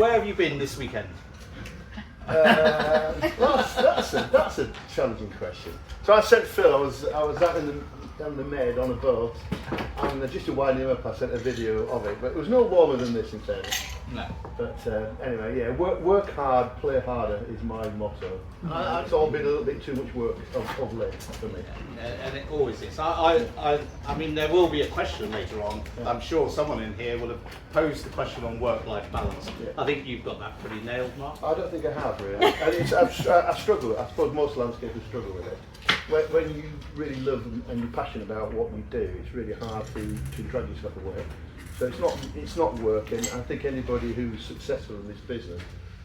Where have you been this weekend? That's a challenging question. So I sent Phil. I was out down the Med on a boat, and just to wind him up, I sent a video of it. But it was no warmer than this in fairness. No. But anyway, yeah, work hard, play harder is my motto. It's all been a little bit too much work of late for me. And it always is. I mean, there will be a question later on. Yeah. I'm sure someone in here will have posed the question on work-life balance. Yeah. I think you've got that pretty nailed, Mark. I don't think I have really. And I struggle. I suppose most landscapers struggle with it. When you really love and you're passionate about what you do, it's really hard to drag yourself away. So it's not working. I think anybody who's successful in this business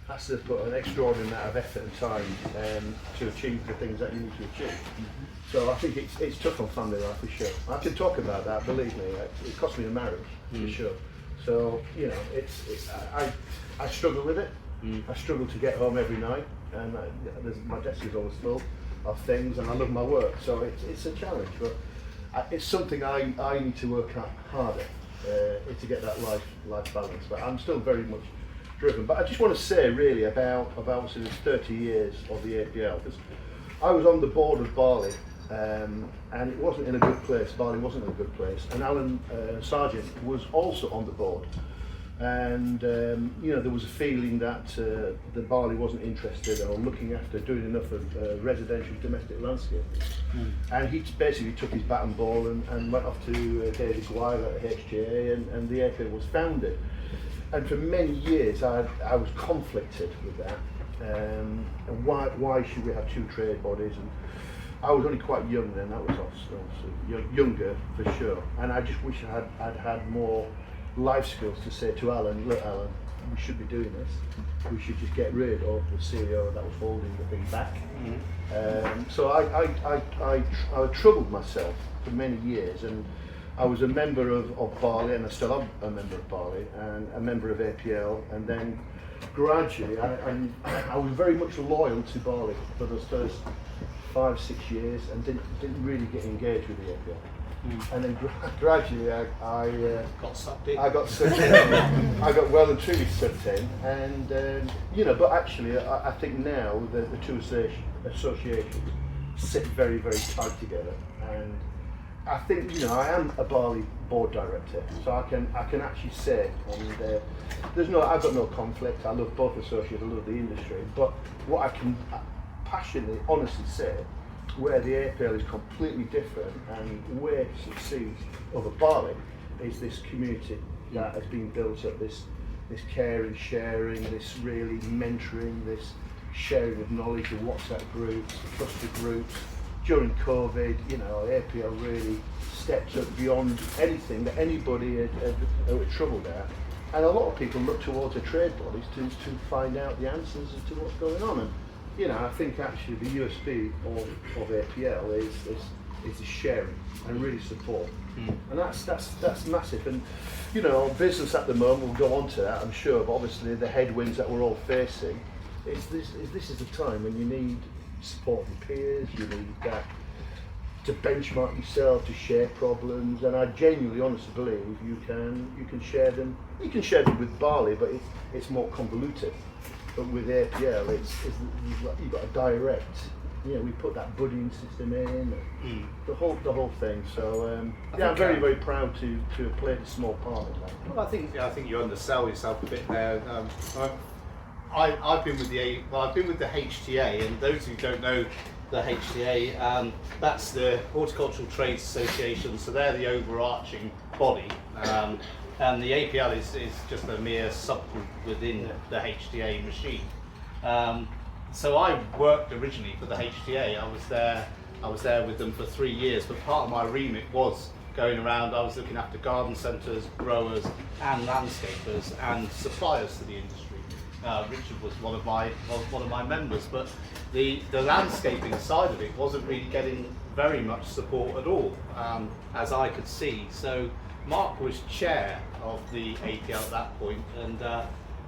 has to put an extraordinary amount of effort and time to achieve the things that you need to achieve. Mm-hmm. So I think it's tough on family life for sure. I can talk about that. Believe me, it cost me a marriage for sure. So you know, I struggle with it. I struggle to get home every night, and my desk is always full of things, and I love my work. So it's a challenge, but it's something I need to work harder to get that life balance. But I'm still very much driven. But I just want to say really about sort of 30 years of the APL, because I was on the board of Barley, and it wasn't in a good place. Barley wasn't in a good place, and Alan Sargent was also on the board. And you know, there was a feeling that the Barley wasn't interested or looking after doing enough of residential domestic landscaping. And he basically took his bat and ball and went off to David Guire at HTA, and the APL was founded. And for many years I was conflicted with that. And why should we have two trade bodies? And I was only quite young then. That was obviously younger for sure. And I just wish I'd had more life skills to say to Alan, look Alan, we should be doing this. We should just get rid of the CEO that was holding the thing back. So I troubled myself for many years, and I was a member of Barley, and I still am a member of Barley, and a member of APL, and then gradually I was very much loyal to Barley for those first 5-6 years, and didn't really get engaged with the APL. And then gradually I got sucked in. I got sucked in. I got well and truly sucked in, and you know. But actually, I think now the two associations sit very, very tight together, and I think, you know, I am a Barley board director, so I can actually say, and I've got no conflict. I love both associates. I love the industry, but what I can passionately, honestly say, where the APL is completely different and where it succeeds over Barley is this community that has been built up, this caring, sharing, this really mentoring, this sharing of knowledge, the WhatsApp groups, the trusted groups. During COVID, you know, APL really stepped up beyond anything that anybody had troubled at. And a lot of people look towards the trade bodies to find out the answers as to what's going on. And you know, I think actually the USP of APL is the sharing and really support, and that's massive. And you know, business at the moment, we'll go on to that, I'm sure. But obviously, the headwinds that we're all facing, this is the time when you need support from peers. You need that to benchmark yourself, to share problems, and I genuinely, honestly believe you can share them. You can share them with Barley, but it's more convoluted. But with APL, you've got a direct. You know, we put that buddying system in, the whole thing. So yeah, I'm very, very proud to have played a small part in that. Well, I think you undersell yourself a bit there. I've been with the HTA, and those who don't know the HTA, that's the Horticultural Trades Association. So they're the overarching body. And the APL is just a mere subgroup within the HTA machine. So I worked originally for the HTA. I was there with them for 3 years, but part of my remit was going around. I was looking after garden centres, growers and landscapers and suppliers to the industry. Richard was one of my members, but the landscaping side of it wasn't really getting very much support at all, as I could see. So Mark was chair of the APL at that point, and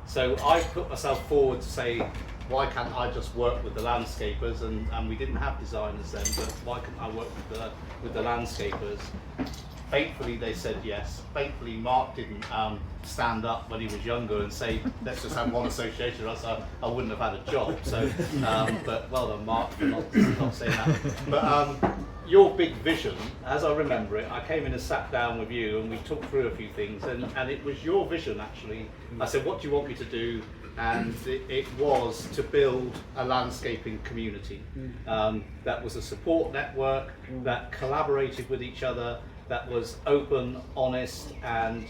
so I put myself forward to say, why can't I just work with the landscapers? And we didn't have designers then, but why couldn't I work with the landscapers? Thankfully, they said yes. Thankfully, Mark didn't stand up when he was younger and say, let's just have one association, or else I wouldn't have had a job. So, but well done, Mark, for not saying that. But your big vision, as I remember it, I came in and sat down with you and we talked through a few things, and it was your vision actually. I said, what do you want me to do? And it was to build a landscaping community that was a support network, that collaborated with each other, that was open, honest, and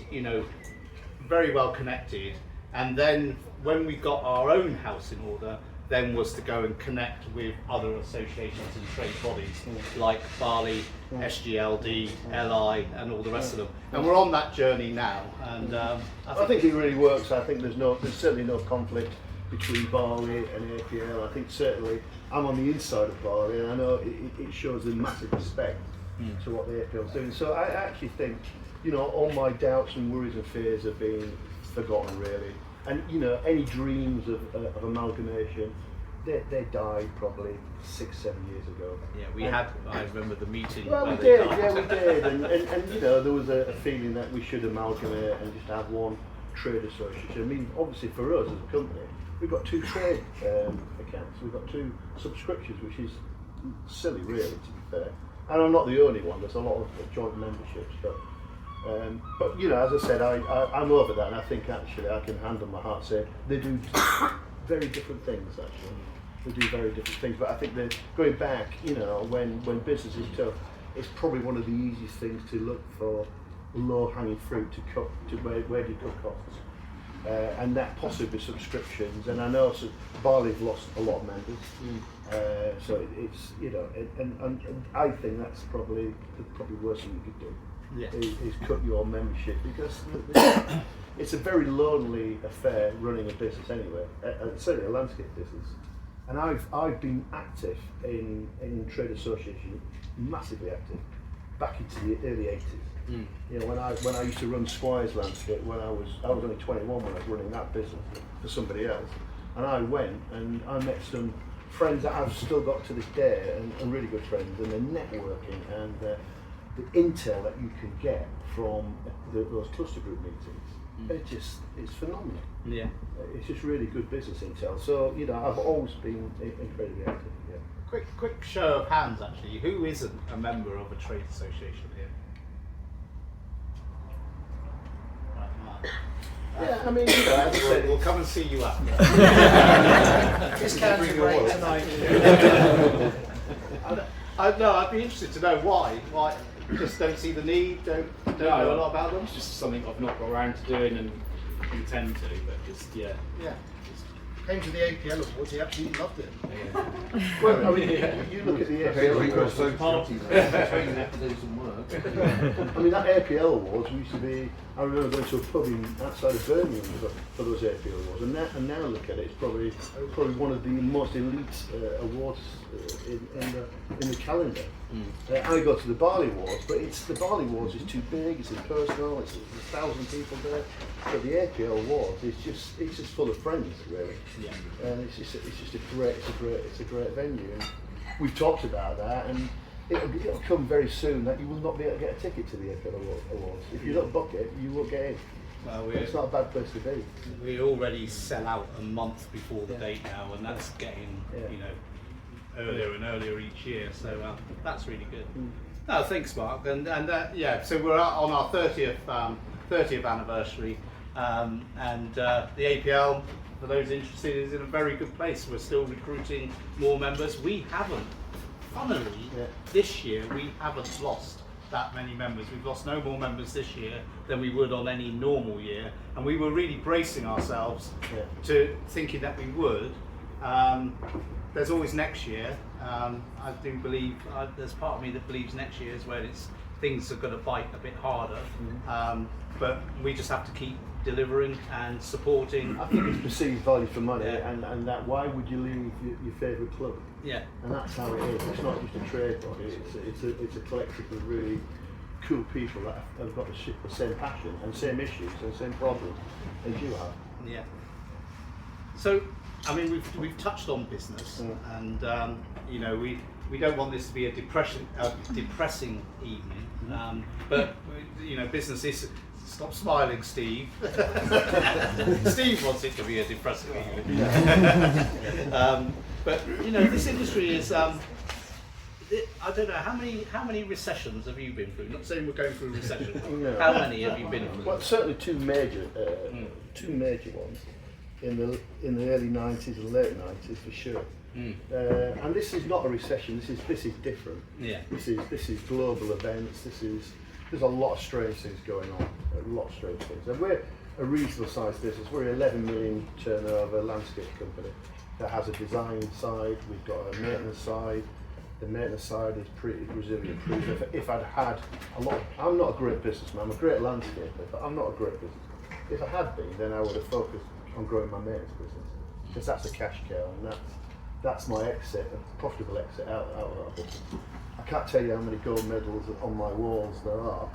very well connected. And then when we got our own house in order, then was to go and connect with other associations and trade bodies like Barley, SGLD, LI, and all the rest of them. And we're on that journey now. And I think it really works. I think there's certainly no conflict between Barley and APL. I think certainly I'm on the inside of Barley, and I know it shows a massive respect to what the APL is doing. So I actually think, all my doubts and worries and fears are being forgotten really. And any dreams of amalgamation, they died probably 6-7 years ago. Yeah, I remember the meeting. Well, we did, and there was a feeling that we should amalgamate and just have one trade association. I mean, obviously for us as a company, we've got 2 trade accounts, we've got 2 subscriptions, which is silly really, to be fair. And I'm not the only one, there's a lot of joint memberships, but as I said, I'm over that, and I think actually I can hand on my heart say they do very different things actually. They do very different things, but I think that going back, when business is tough, it's probably one of the easiest things to look for low-hanging fruit to cut, where do you cut costs? And that possibly subscriptions, and I know Barley've lost a lot of members, so it's, and I think that's probably the worst thing you could do. Yeah. Is cut your membership, because it's a very lonely affair running a business anyway, certainly a landscape business. And I've been active in trade association, massively active, back into the early 80s. When I used to run Squire's Landscape, when I was only 21 when I was running that business for somebody else, and I went and I met some friends that I've still got to this day, and really good friends, and the networking and the intel that you can get from those cluster group meetings, it's phenomenal. Yeah, it's just really good business intel. So I've always been incredibly active. Yeah. Quick show of hands actually. Who isn't a member of a trade association here? Right, Mark. Yeah, I mean, as I said, we'll come and see you after. Discounted rate tonight. No, I'd be interested to know why. Why? Just don't see the need, don't know a lot about them? It's just something I've not got around to doing and intend to, but just, Yeah. Came to the APL Awards, he absolutely loved it. well, I mean, you look at the APL Awards. I mean, that APL Awards used to be. I remember going to a pub outside of Birmingham for those APL Awards, and now look at it, it's probably one of the most elite awards in the calendar. I go to the Barley Awards, but the Barley Awards is too big, it's impersonal, there's 1,000 people there. But the APL Awards it's just full of friends really. Yeah. And it's just a great venue. And we've talked about that, and it'll come very soon that you will not be able to get a ticket to the APL Awards. If you don't book it, you won't get in. Well, it's not a bad place to be. We already sell out a month before the date now, and that's getting earlier and earlier each year. So that's really good. No, thanks, Mark. And so we're on our 30th anniversary, and the APL, for those interested, is in a very good place. We're still recruiting more members. We haven't. Funnily, this year we haven't lost that many members. We've lost no more members this year than we would on any normal year, and we were really bracing ourselves to thinking that we would. There's always next year. I do believe there's part of me that believes next year is when things are going to bite a bit harder, but we just have to keep delivering and supporting. I think it's perceived value for money, and that why would you leave your favourite club? Yeah. And that's how it is. It's not just a trade body. It's a collective of really cool people that have got the same passion and same issues and same problems as you have. Yeah. So, I mean, we've touched on business, and we don't want this to be a depressing evening, but business is. Stop smiling, Steve. Steve wants it to be a depressing evening. But this industry is. I don't know how many recessions have you been through? Not saying we're going through a recession. No. How many have you been through? Well, certainly two major ones in the early 90s and late 90s for sure. And this is not a recession. This is different. Yeah. This is global events. There's a lot of strange things going on. A lot of strange things. And we're a reasonable sized business. We're an 11 million turnover landscape company that has a design side. We've got a maintenance side. The maintenance side is pretty resilient proof. If I'd had I'm not a great businessman, I'm a great landscaper, but I'm not a great businessman. If I had been, then I would have focused on growing my maintenance business, because that's a cash cow, and that's my exit, a profitable exit out of that business. I can't tell you how many gold medals on my walls there are,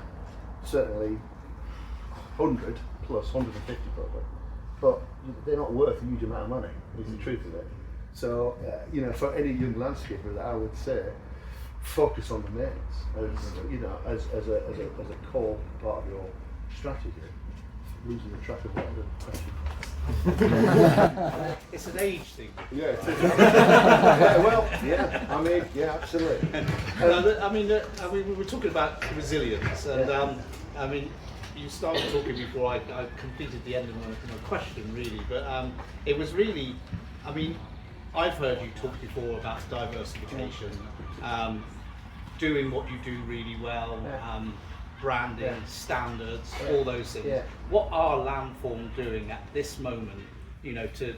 certainly 100 plus, 150 probably, but they're not worth a huge amount of money, is the truth of it. So, for any young landscaper, that I would say, focus on the maintenance as a core part of your strategy. Losing the track of what the question. It's an age thing. Yeah, it is. Absolutely. We were talking about resilience, and you started talking before I completed the end of my question, really. But it was really, I've heard you talk before about diversification, doing what you do really well, branding, standards, all those things. Yeah. What are Landform doing at this moment, to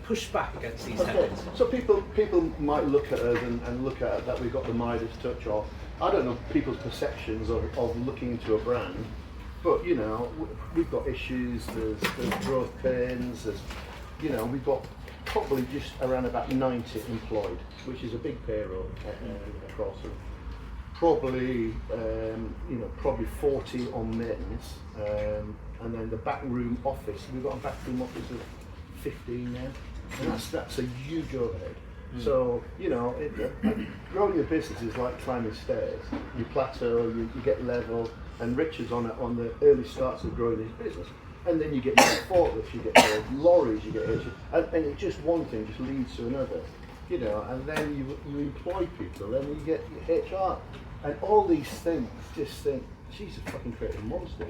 push back against these headwinds? So people might look at us and look at that we've got the Midas touch, or I don't know people's perceptions of looking into a brand, but we've got issues. There's growth pains. We've got probably just around about 90 employed, which is a big payroll across them. Probably 40 on maintenance, and then the backroom office. We've got a backroom office of 15 now, and that's a huge overhead. So growing your business is like climbing stairs. You plateau, you get level, and Richard's on the early starts of growing his business. And then you get more forklifts, you get more lorries, you get and it just one thing just leads to another, and then you employ people, and you get your HR, and all these things. Just think, she's a fucking creative monster.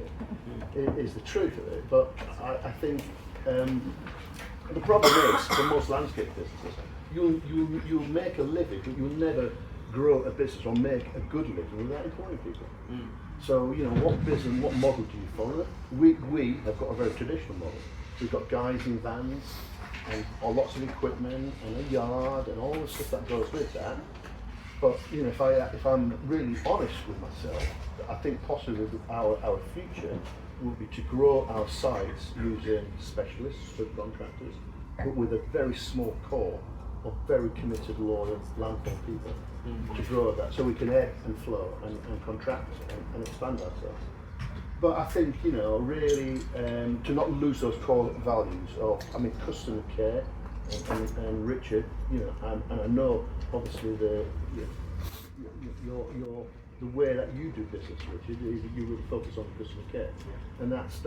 Is the truth of it. But I think the problem is for most landscape businesses, you'll make a living, but you'll never grow a business or make a good living without employing people. So, what business, what model do you follow? We have got a very traditional model. We've got guys in vans and lots of equipment and a yard and all the stuff that goes with that. But if I'm really honest with myself, I think possibly our future will be to grow our sites using specialists, subcontractors, but with a very small core of very committed, loyal Landform people to grow that, so we can ebb and flow and contract and expand ourselves. But I think really to not lose those core values of customer care and Richard, and I know obviously the way that you do business, Richard, is that you really focus on customer care, and that's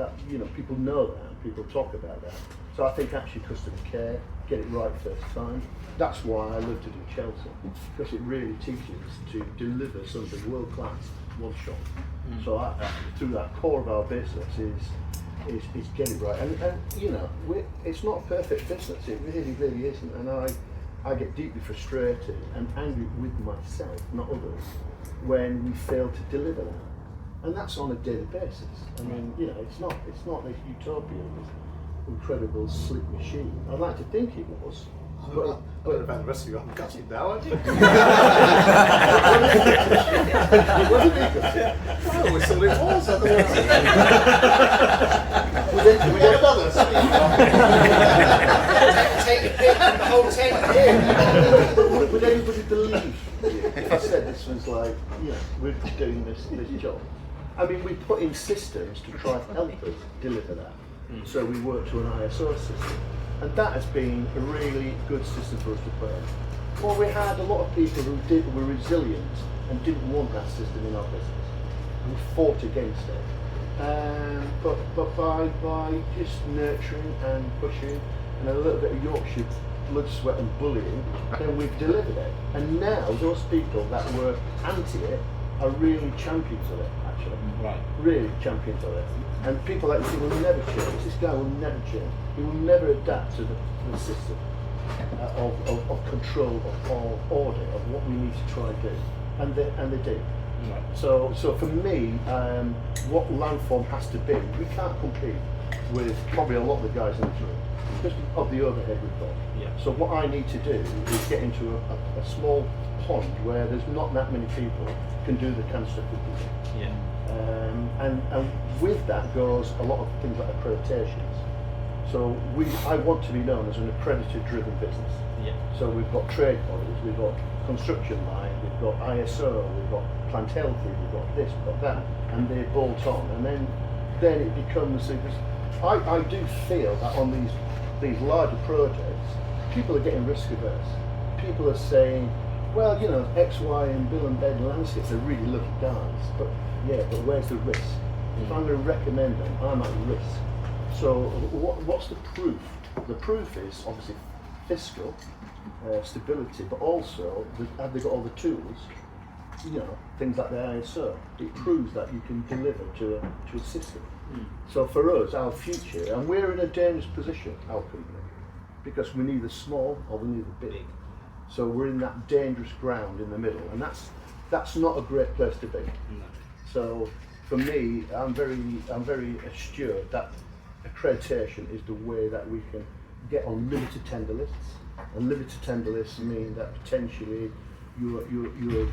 people know that, and people talk about that. So I think actually customer care, get it right first time. That's why I love to do Chelsea, because it really teaches to deliver something world class, one shot. So through that core of our business is get it right, and it's not a perfect business. It really isn't, and I get deeply frustrated and angry with myself, not others, when we fail to deliver that, and that's on a daily basis. It's not this utopia, this incredible slick machine. I'd like to think it was. But about the rest of you, I'm gutted now, aren't you? Wasn't it? Well, we thought it was, otherwise. We have others. Take a pic of the whole tent here. Would anybody believe if I said this was like, we're doing this job? We put in systems to try and help us deliver that. So we work to an ISO system, and that has been a really good system for us to put in. Well, we had a lot of people who were resilient and didn't want that system in our business, and fought against it. But by just nurturing and pushing and a little bit of Yorkshire blood, sweat and bullying, then we've delivered it. And now those people that were anti it are really champions of it, actually. Right. Really champions of it. And people like you will never change. This guy will never change. He will never adapt to the system of control, of order, of what we need to try and do. And they do. Right. So for me, what Landform has to be, we can't compete with probably a lot of the guys in this room because of the overhead we've got. Yeah. So what I need to do is get into a small pond where there's not that many people can do the kind of stuff we do. Yeah. And with that goes a lot of things like accreditations. So I want to be known as an accredited-driven business. Yeah. So we've got trade bodies, we've got construction line, we've got ISO, we've got plant healthy, we've got this, we've got that, and they bolt on, and then it becomes. I do feel that on these larger projects, people are getting risk averse. People are saying, well, you know, X, Y, and Bill and Ben Landscapes are really lucky guys, but where's the risk? If I'm going to recommend them, I'm at risk. So what's the proof? The proof is obviously fiscal stability, but also have they got all the tools? You know, things like the ISO. It proves that you can deliver to a system. So for us, our future, and we're in a dangerous position, our company, because we're neither small or we're neither big. So we're in that dangerous ground in the middle, and that's not a great place to be. No. So for me, I'm very assured that accreditation is the way that we can get on limited tender lists, and limited tender lists mean that potentially you're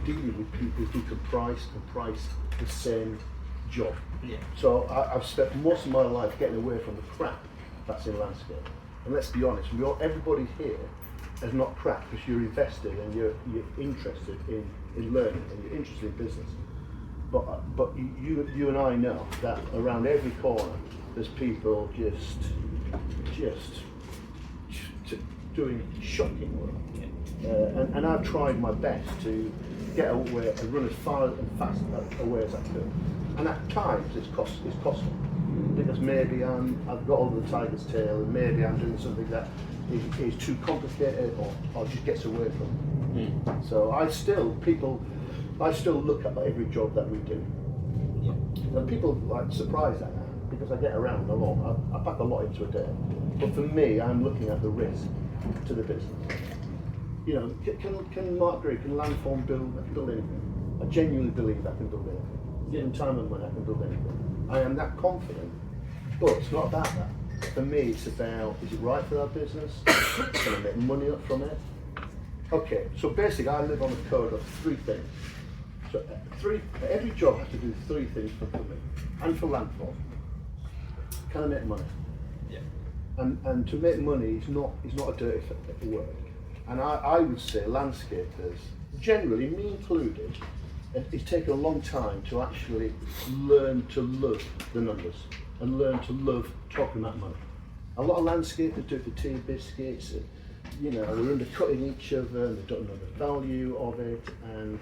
dealing with people who can price the same job. Yeah. So I've spent most of my life getting away from the crap that's in landscape. And let's be honest, everybody here is not crap because you're invested and you're interested in learning and you're interested in business. But you and I know that around every corner there's people just doing shocking work. And I've tried my best to get away and run as far and fast away as I could. And at times it's costly because maybe I've got over the tiger's tail and maybe I'm doing something that is too complicated or just gets away from me. So I still look at every job that we do. Yeah. And people like surprised at that because I get around a lot. I pack a lot into a day. But for me, I'm looking at the risk to the business. You know, can Mark Gregory, can Landform build anything? I genuinely believe I can build anything. Given time and money, I can build anything. I am that confident, but it's not about that. For me, it's about, is it right for our business? Can I make money up from it? Okay, so basically I live on a code of 3 things. So every job has to do 3 things for me and for Landform. Can I make money? Yeah. And to make money is not a dirty word. And I would say landscapers, generally, me included, it's taken a long time to actually learn to love the numbers and learn to love talking about money. A lot of landscapers do it for tea biscuits, you know, they're undercutting each other and they don't know the value of it and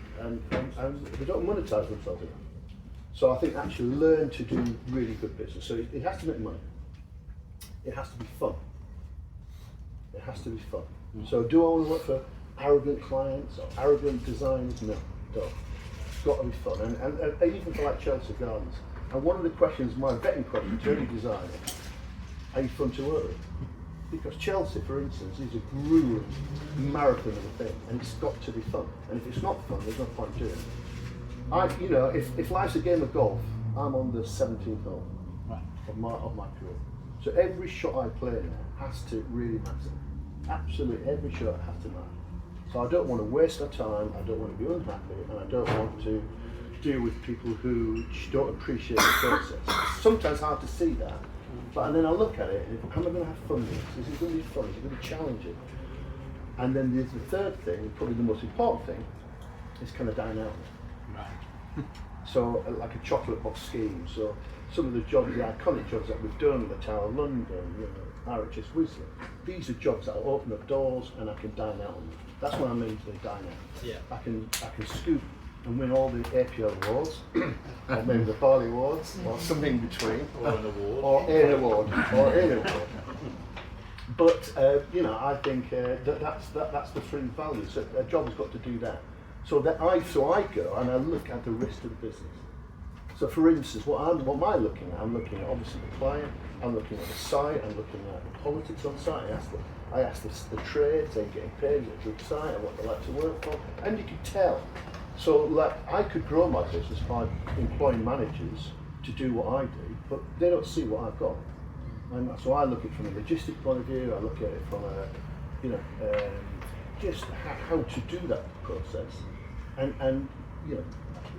they don't monetize themselves enough. So I think actually learn to do really good business. So it has to make money. It has to be fun. It has to be fun. So do I want to work for arrogant clients or arrogant designers? No, don't. It's got to be fun. And even for like Chelsea Gardens. And one of the questions, my vetting question to any designer, are you fun to work with? Because Chelsea, for instance, is a grueling marathon of a thing, and it's got to be fun. And if it's not fun, there's no point doing it. You know, if life's a game of golf, I'm on the 17th hole of my career. So every shot I play now has to really matter. Absolutely, every shot has to matter. So I don't want to waste my time, I don't want to be unhappy, and I don't want to deal with people who don't appreciate the process. It's sometimes hard to see that, but then I look at it, and am I going to have fun with this? Is it going to be fun? Is it going to be challenging? And then there's the third thing, probably the most important thing, is can I dine out? Right. So like a chocolate box scheme. So some of the jobs, the iconic jobs that we've done, the Tower of London, you know, RHS Whistler. These are jobs that will open up doors and I can dine out on them. That's what I mean by dine out. Yeah. I can scoop and win all the APL awards, or maybe the Barley Awards, or something in between. Or an award. Or an award. But I think that's the fringe value. So a job has got to do that. So I go and I look at the rest of the business. So for instance, what am I looking at? I'm looking at obviously the client. I'm looking at the site. I'm looking at the politics on site. I ask the trades. Are you getting paid? Is it a good site? And what they like to work for? And you can tell. So like I could grow my business by employing managers to do what I do, but they don't see what I've got. And so I look at it from a logistic point of view. I look at it from a, just how to do that process, and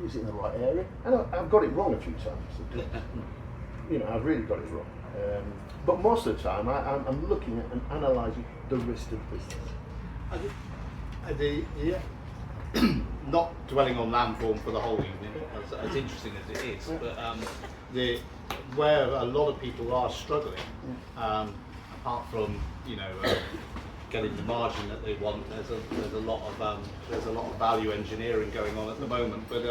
is it in the right area? And I've got it wrong a few times. I've really got it wrong. But most of the time, I'm looking at and analysing the rest of the business. Not dwelling on Landform for the whole evening, as interesting as it is, but where a lot of people are struggling, apart from getting the margin that they want, there's a lot of value engineering going on at the moment, but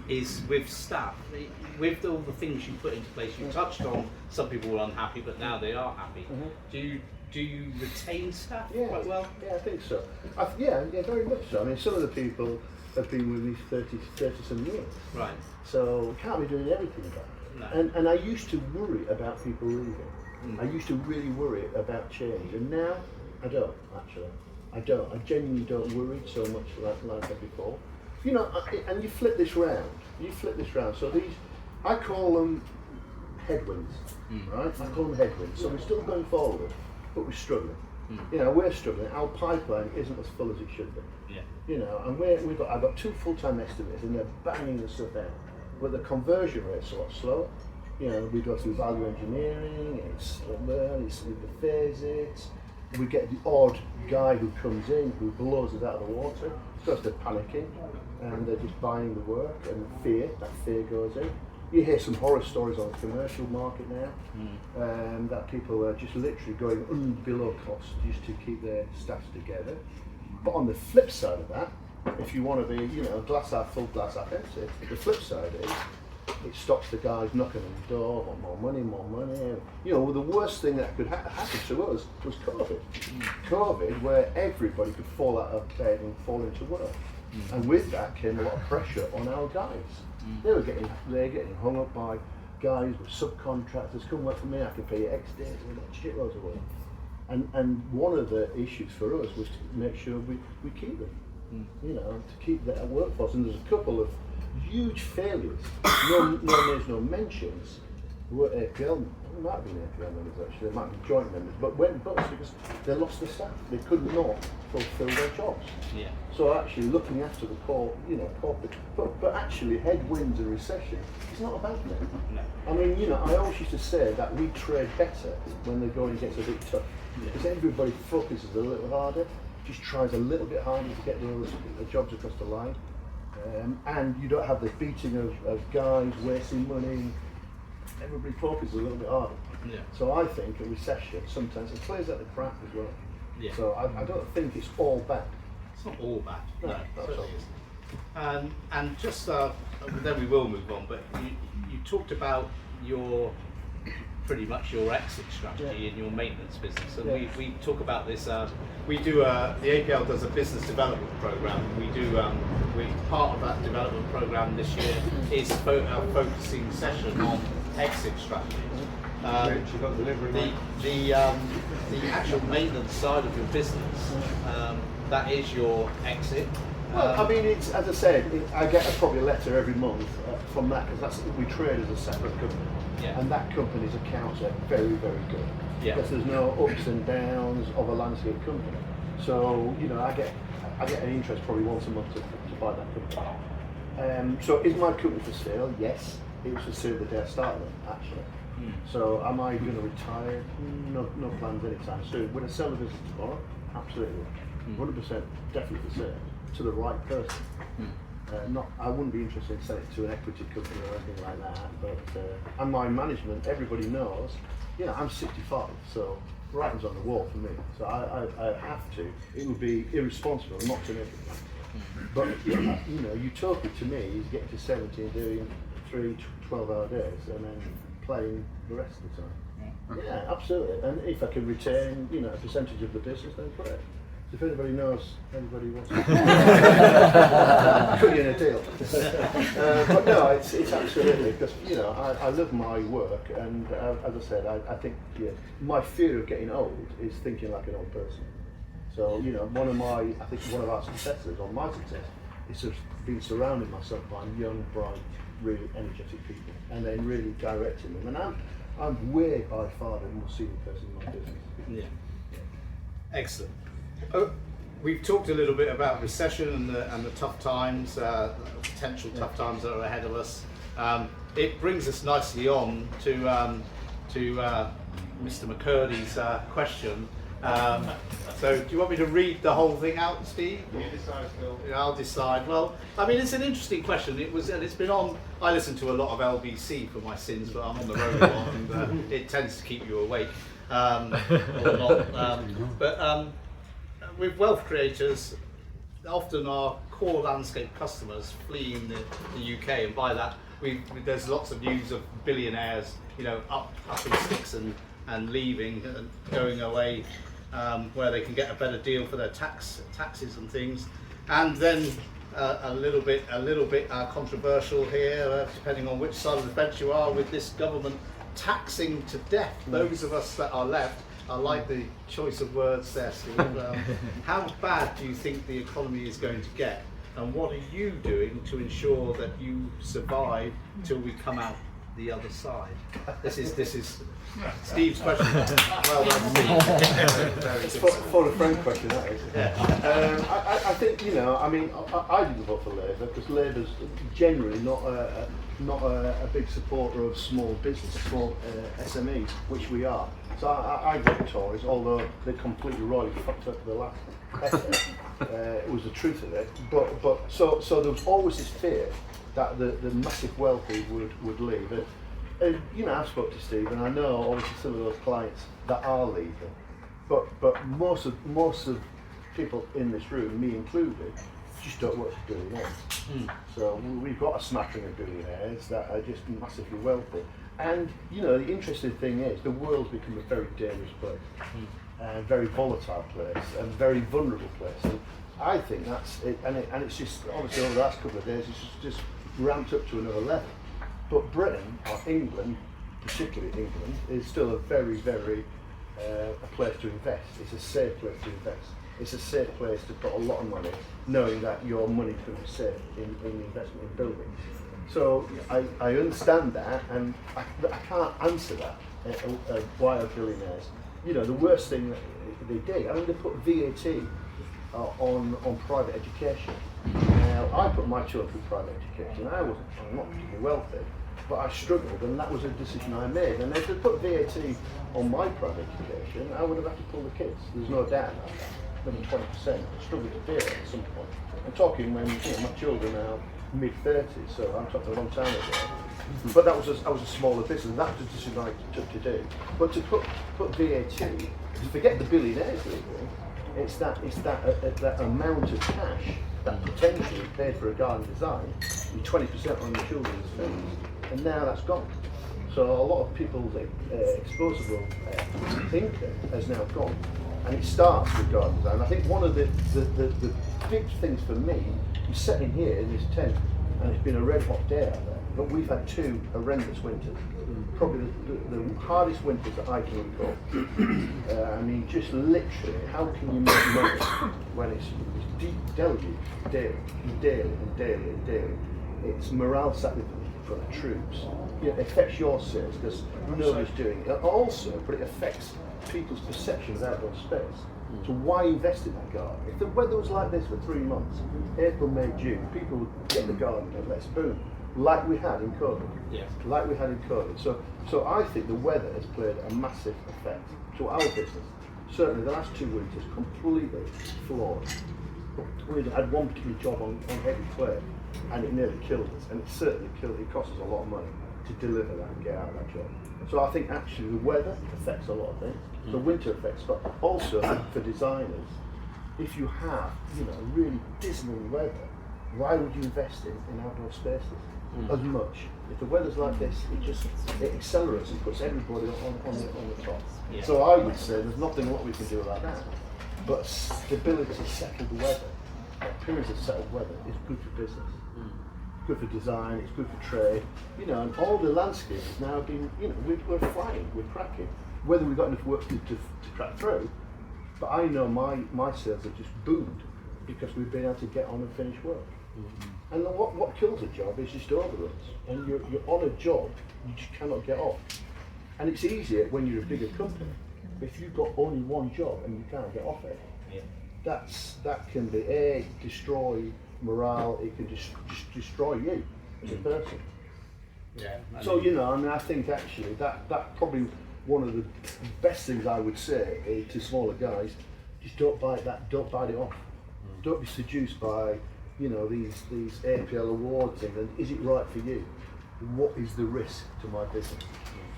is with staff, with all the things you put into place. You touched on some people were unhappy, but now they are happy. Mm-hmm. Do you retain staff quite well? Yeah, I think so. Very much so. I mean, some of the people have been with me 30 some years. Right. So can't be doing everything about it. No. And I used to worry about people leaving. I used to really worry about change, and now I don't actually. I genuinely don't worry so much like I said before. And you flip this round. So these, I call them headwinds, right? I call them headwinds. So we're still going forward, but we're struggling. We're struggling. Our pipeline isn't as full as it should be. Yeah. And I've got 2 full-time estimators, and they're banging the stuff out, but the conversion rate's a lot slower. We go through value engineering, it's we phase it. We get the odd guy who comes in who blows us out of the water because they're panicking and they're just buying the work, and that fear goes in. You hear some horror stories on the commercial market now, that people are just literally going below cost just to keep their staff together. But on the flip side of that, if you want to be, glass half full, glass half empty, the flip side is it stops the guys knocking on the door, want more money. The worst thing that could happen to us was COVID. COVID, where everybody could fall out of bed and fall into work. And with that came a lot of pressure on our guys. They're getting hung up by guys with subcontractors. Come work for me, I can pay you X days, and we get shitloads of work. And one of the issues for us was to make sure we keep them. To keep that workforce. And there's a couple of huge failures. No names, no mentions. Were APL, it might have been APL members actually, they might be joint members, but went bust because they lost the staff. They could not fulfil their jobs. Yeah. So actually looking after the corporate, but actually headwinds and recession is not a bad thing. No. I mean, I always used to say that we trade better when the going gets a bit tough, because everybody focuses a little harder, just tries a little bit harder to get the jobs across the line. And you don't have the beating of guys wasting money. Everybody focuses a little bit harder. Yeah. So I think a recession sometimes it plays out the crap as well. Yeah. So I don't think it's all bad. It's not all bad. No, certainly isn't. And just then we will move on. But you talked about pretty much your exit strategy in your maintenance business, and we talk about this. We do the APL does a business development program. We do part of that development program this year is a focusing session on exit strategy. The actual maintenance side of your business, that is your exit. Well, I mean, it's, as I said, I get probably a letter every month from that, because we trade as a separate company, and that company's accounts are very, very good, because there's no ups and downs of a landscape company. So I get an interest probably once a month to buy that company. So is my company for sale? Yes, it was for sale the day I started it, actually. So am I going to retire? No plans anytime soon. Would I sell the business tomorrow? Absolutely, 100% definitely for sale to the right person. I wouldn't be interested in selling it to an equity company or anything like that. But and my management, everybody knows you know, I'm 65, so writing's on the wall for me. So I have to. It would be irresponsible not to make it. But you know, utopia to me is getting to 70 and doing 3 12-hour days and then playing the rest of the time. Yeah, absolutely. And if I can retain, you know, a percentage of the business, then great. If anybody knows, anybody wants to put you in a deal. But no, it's absolutely, because, you know, I love my work, and as I said, I think my fear of getting old is thinking like an old person. So, you know, I think one of our successes, or my success, is just being surrounding myself by young, bright, really energetic people, and then really directing them. And I'm way by far the most senior person in my business. Yeah. Excellent. We've talked a little bit about recession and the tough times, potential tough times that are ahead of us. It brings us nicely on to Mr. McCurdy's question. So do you want me to read the whole thing out, Steve? You decide, Phil. I'll decide. Well, I mean, it's an interesting question. It's been on. I listen to a lot of LBC for my sins, but I'm on the road a lot, and it tends to keep you awake, or not. With wealth creators, often our core landscape customers fleeing the UK, and by that, there's lots of news of billionaires, you know, up in sticks and leaving and going away. Where they can get a better deal for their taxes and things, and then a little bit controversial here, depending on which side of the fence you are, with this government taxing to death those of us that are left. I like the choice of words there, Steve. How bad do you think the economy is going to get, and what are you doing to ensure that you survive till we come out the other side? This is Steve's question. Well done, It's for a friend question, that is. Yeah. I think, you know, I mean, I didn't vote for Labour because Labour's generally not a big supporter of small business, small SMEs, which we are. So I voted Tories, although they completely royally fucked up the last effort. It was the truth of it. But so there was always this fear that the massive wealthy would leave. And you know, I've spoke to Steve, and I know obviously some of those clients that are leaving, but most of people in this room, me included, just don't work for billionaires. So we've got a smattering of billionaires that are just massively wealthy. And you know, the interesting thing is the world's become a very dangerous place, and a very volatile place, and a very vulnerable place. And I think that's it, and it's just obviously over the last couple of days it's just ramped up to another level. But Britain, or England, particularly England, is still a very, very a place to invest. It's a safe place to invest. It's a safe place to put a lot of money, knowing that your money's going to be safe in the investment in buildings. So I understand that, and I can't answer that. Why are billionaires? You know, the worst thing that they did, I mean, they put VAT on private education. Now, I put my children through private education. I'm not particularly wealthy, but I struggled, and that was a decision I made. And if they put VAT on my private education, I would have had to pull the kids. There's no doubt about that. Maybe 20%. I struggled to do it at some point. I'm talking when my children are mid-30s, so I'm talking a long time ago. But that was a smaller business, and that was a decision I took to do. But to put VAT, to forget the billionaires leaving, it's that amount of cash that potentially paid for a garden design and 20% on the children's fees, and now that's gone. So a lot of people's exposable income has now gone, and it starts with garden design. I think one of the big things for me, I'm sitting here in this tent, and it's been a red hot day out there, but we've had 2 horrendous winters. Probably the hardest winters that I can recall. I mean, just literally, how can you make money when it's deep deluge daily? It's morale sacrifice for the troops. You know, it affects your sales because nobody's doing it. Also, but it affects people's perception of outdoor space. So why invest in that garden? If the weather was like this for 3 months, April, May, June, people would get the garden and let's boom. Like we had in COVID. Yes. Like we had in COVID. So I think the weather has played a massive effect to our business. Certainly the last 2 winters completely flawed. We had one particular job on heavy clay, and it nearly killed us, and it certainly killed. It cost us a lot of money. to deliver that and get out of that job. So I think actually the weather affects a lot of things. The winter affects, but also for designers, if you have, really dismal weather, why would you invest in outdoor spaces as much? If the weather's like this, it accelerates and puts everybody on the top. Yeah. So I would say there's nothing what we can do about that, but stability, settled weather, periods of settled weather is good for business. Good for design, it's good for trade, and all the landscape has now been, we're flying, we're cracking. Whether we've got enough work to crack through, but I know my sales have just boomed because we've been able to get on and finish work. And what kills a job is just overruns. And you're on a job, you just cannot get off. And it's easier when you're a bigger company. But if you've got only one job and you can't get off it, that can be destroy morale, it can just destroy you as a person. Yeah. So I think actually that probably one of the best things I would say to smaller guys, just don't bite it off. Don't be seduced by these APL awards things. And is it right for you? What is the risk to my business?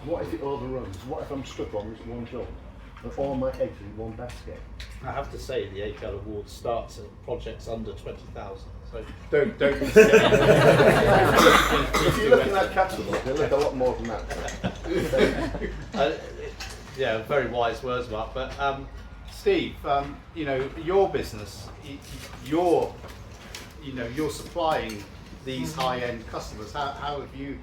What if it overruns? What if I'm stuck on this one job and all my eggs in one basket? I have to say the APL award starts at projects under 20,000. So don't be silly. If you look in that catalogue, they look a lot more than that. Yeah, very wise words, Mark. But Steve, your business, you're supplying these high-end customers. How have you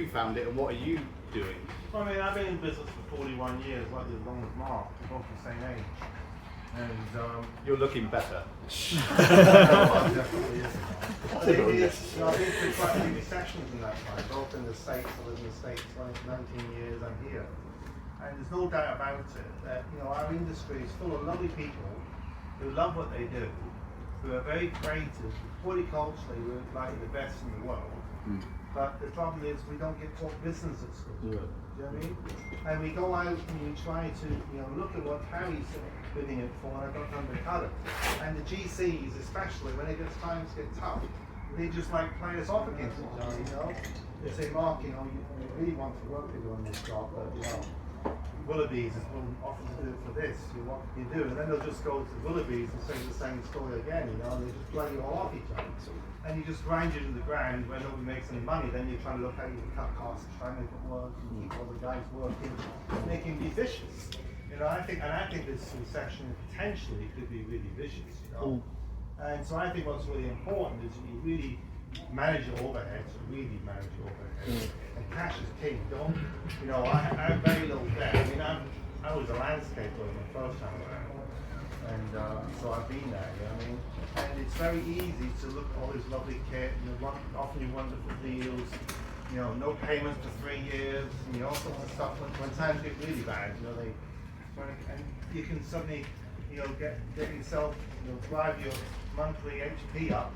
found it, and what are you doing? Well, I mean, I've been in business for 41 years, like as long as Mark. We're both the same age. And You're looking better. definitely isn't. I've been through quite a few recessions in that time, both in the States. I lived in the States for 19 years. I'm here, and there's no doubt about it that our industry is full of lovely people who love what they do, who are very creative. Horticulturally, we're like the best in the world. But the problem is we don't get taught business at school. Do you know what I mean? And we go out and we try to look at what Harry's bidding it for, and I don't undercut it. And the GCs, especially when it gets times get tough, they just like play us off against each other. They say, Mark, you really want to work with you on this job, but Willoughby's is often to do it for this. What can you do? And then they'll just go to Willoughby's and say the same story again. And they just play you all off each other. And you just grind you to the ground where nobody makes any money. Then you're trying to look how you can cut costs, try and make it work, and keep all the guys working, making it vicious. I think this recession potentially could be really vicious. And so I think what's really important is you really manage your overheads, and cash is king. I have very little debt. I mean, I was a landscaper the first time around, and so I've been there. And it's very easy to look at all this lovely kit, often you wonderful deals, no payments for 3 years, all sorts of stuff. When times get really bad, and you can suddenly, get yourself, drive your monthly HP up,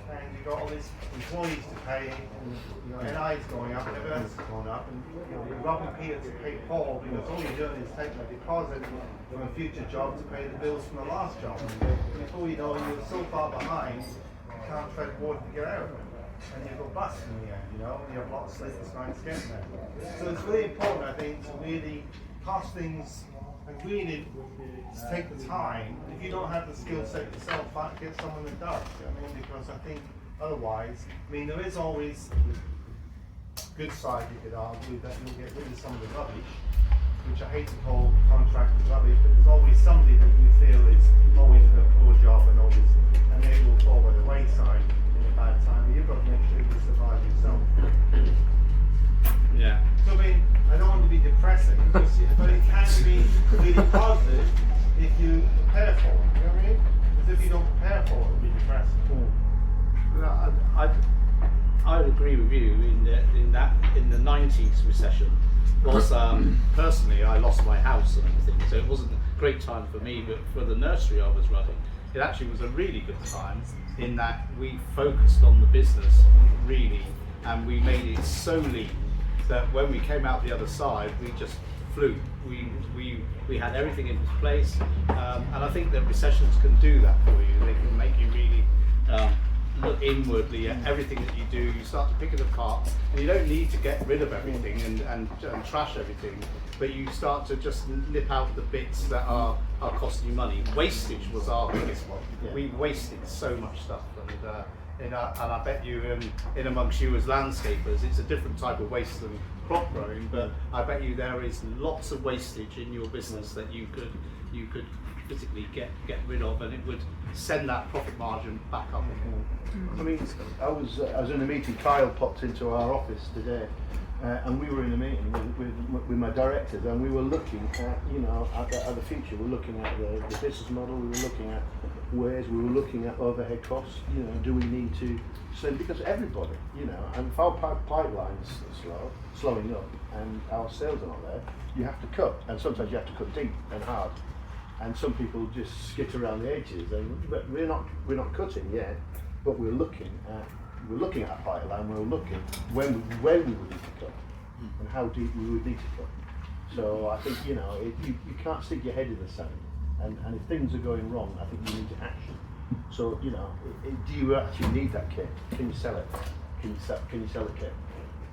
and you've got all these employees to pay, and NI's going up, and everything else is going up, and you're robbing Peter to pay Paul, because all you're doing is taking a deposit from a future job to pay the bills from the last job. And before you know it, you're so far behind, you can't tread water to get out of it. And you go bust in the end, and you have lots of sleepless nights getting there. So it's really important, I think, to really cost things and really take the time. If you don't have the skill set yourself, get someone that does. Because I think otherwise, there is always good side, you could argue, that you'll get rid of some of the rubbish, which I hate to call contractors rubbish, but there's always somebody that you feel is always doing a poor job and they will fall by the wayside in a bad time. But you've got to make sure you survive yourself. Yeah. So I don't want to be depressing, but it can be really positive if you prepare for it. You know what I mean? Because if you don't prepare for it, it'll be depressing. I would agree with you in the 90s recession. Was personally, I lost my house and everything, so it wasn't a great time for me. But for the nursery I was running, it actually was a really good time in that we focused on the business really, and we made it so lean that when we came out the other side, we just flew. We had everything in place, and I think that recessions can do that for you. They can make you really look inwardly at everything that you do. You start to pick it apart, and you don't need to get rid of everything and trash everything, but you start to just nip out the bits that are costing you money. Wastage was our biggest one. Yeah. We wasted so much stuff, and I bet you in amongst you as landscapers, it's a different type of waste than crop growing, but I bet you there is lots of wastage in your business that you could physically get rid of, and it would send that profit margin back up again. I mean, I was in a meeting. Kyle popped into our office today, and we were in a meeting with my directors, and we were looking at at the future. We were looking at the business model. We were looking at ways. We were looking at overhead costs. Do we need to? So because everybody, and if our pipelines are slowing up, and our sales are not there, you have to cut, and sometimes you have to cut deep and hard. And some people just skit around the edges, but we're not cutting yet. But we're looking at a pipeline. We're looking when we would need to cut, and how deep we would need to cut. So I think you can't stick your head in the sand, and if things are going wrong, I think you need to action. So do you actually need that kit? Can you sell it? Can you sell the kit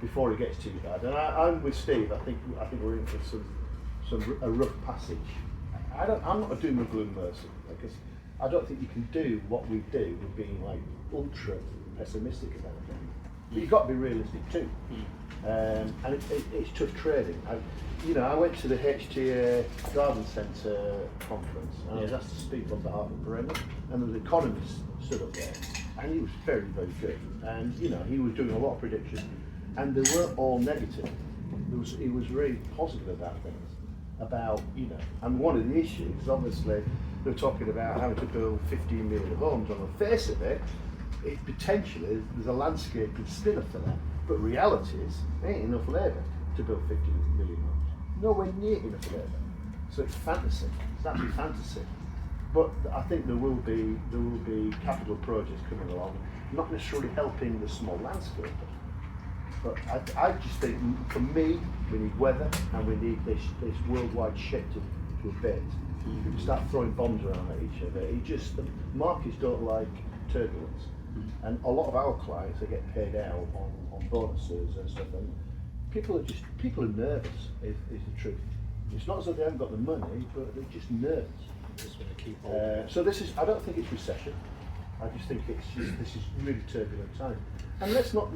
before it gets too bad? And I'm with Steve. I think we're in for a rough passage. I'm not a doom and gloom person, because I don't think you can do what we do with being like ultra pessimistic about it. But you've got to be realistic too. And it's tough trading. I went to the HTA Garden Centre conference, and I was asked to speak on behalf of Tremayne, and there was an economist stood up there, and he was very, very good. And he was doing a lot of predictions, and they weren't all negative. He was very positive about things. And one of the issues, obviously, they're talking about having to build 15 million homes. On the face of it, potentially there's a landscape spinner for that. But reality is, there ain't enough labour to build 15 million homes. Nowhere near enough labour. So it's fantasy. It's actually fantasy. But I think there will be capital projects coming along, not necessarily helping the small landscaper. But I just think, for me, we need weather, and we need this worldwide shit to abate. If we start throwing bombs around at each other, the markets don't like turbulence. And a lot of our clients, they get paid out on bonuses and stuff, and people are nervous, is the truth. It's not as though they haven't got the money, but they're just nervous. Just want to keep So I don't think it's recession. I just think this is really turbulent time. And let's not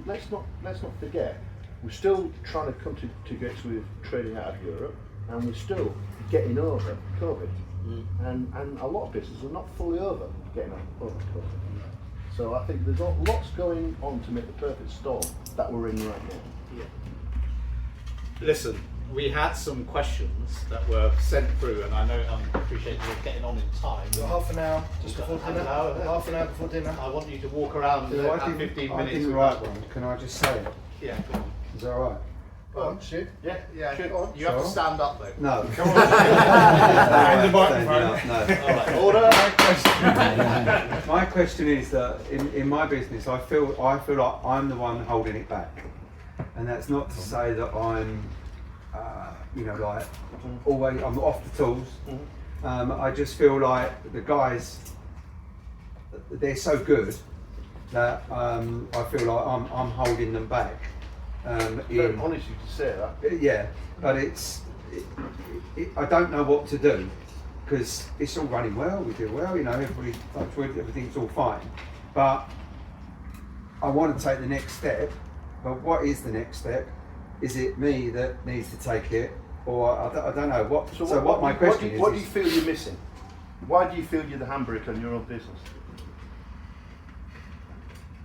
forget, we're still trying to come to grips with trading out of Europe, and we're still getting over COVID. And a lot of businesses are not fully over getting over COVID. So I think there's lots going on to make the perfect storm that we're in right now. Yeah. Listen, we had some questions that were sent through, and I know I appreciate you getting on in time. Got half an hour just before dinner. Half an hour before dinner. I want you to walk around So I 15 think, minutes. I think the right one. Can I just say it? Yeah, go on. Is that all right? Go on, shoot. Yeah. Sure. You have to stand up though. No. Come on. Standing the microphone. up, All right, order. no. My question is that in my business, I feel like I'm the one holding it back, and that's not to say that I'm, like always I'm off the tools. I just feel like the guys, they're so good that I feel like I'm holding them back. Very honest you to say that. Yeah, but I don't know what to do, because it's all running well, we do well, everything's all fine. But I want to take the next step, but what is the next step? Is it me that needs to take it, or I don't know what? So what my question is. What do you feel you're missing? Why do you feel you're the handbrake on your own business?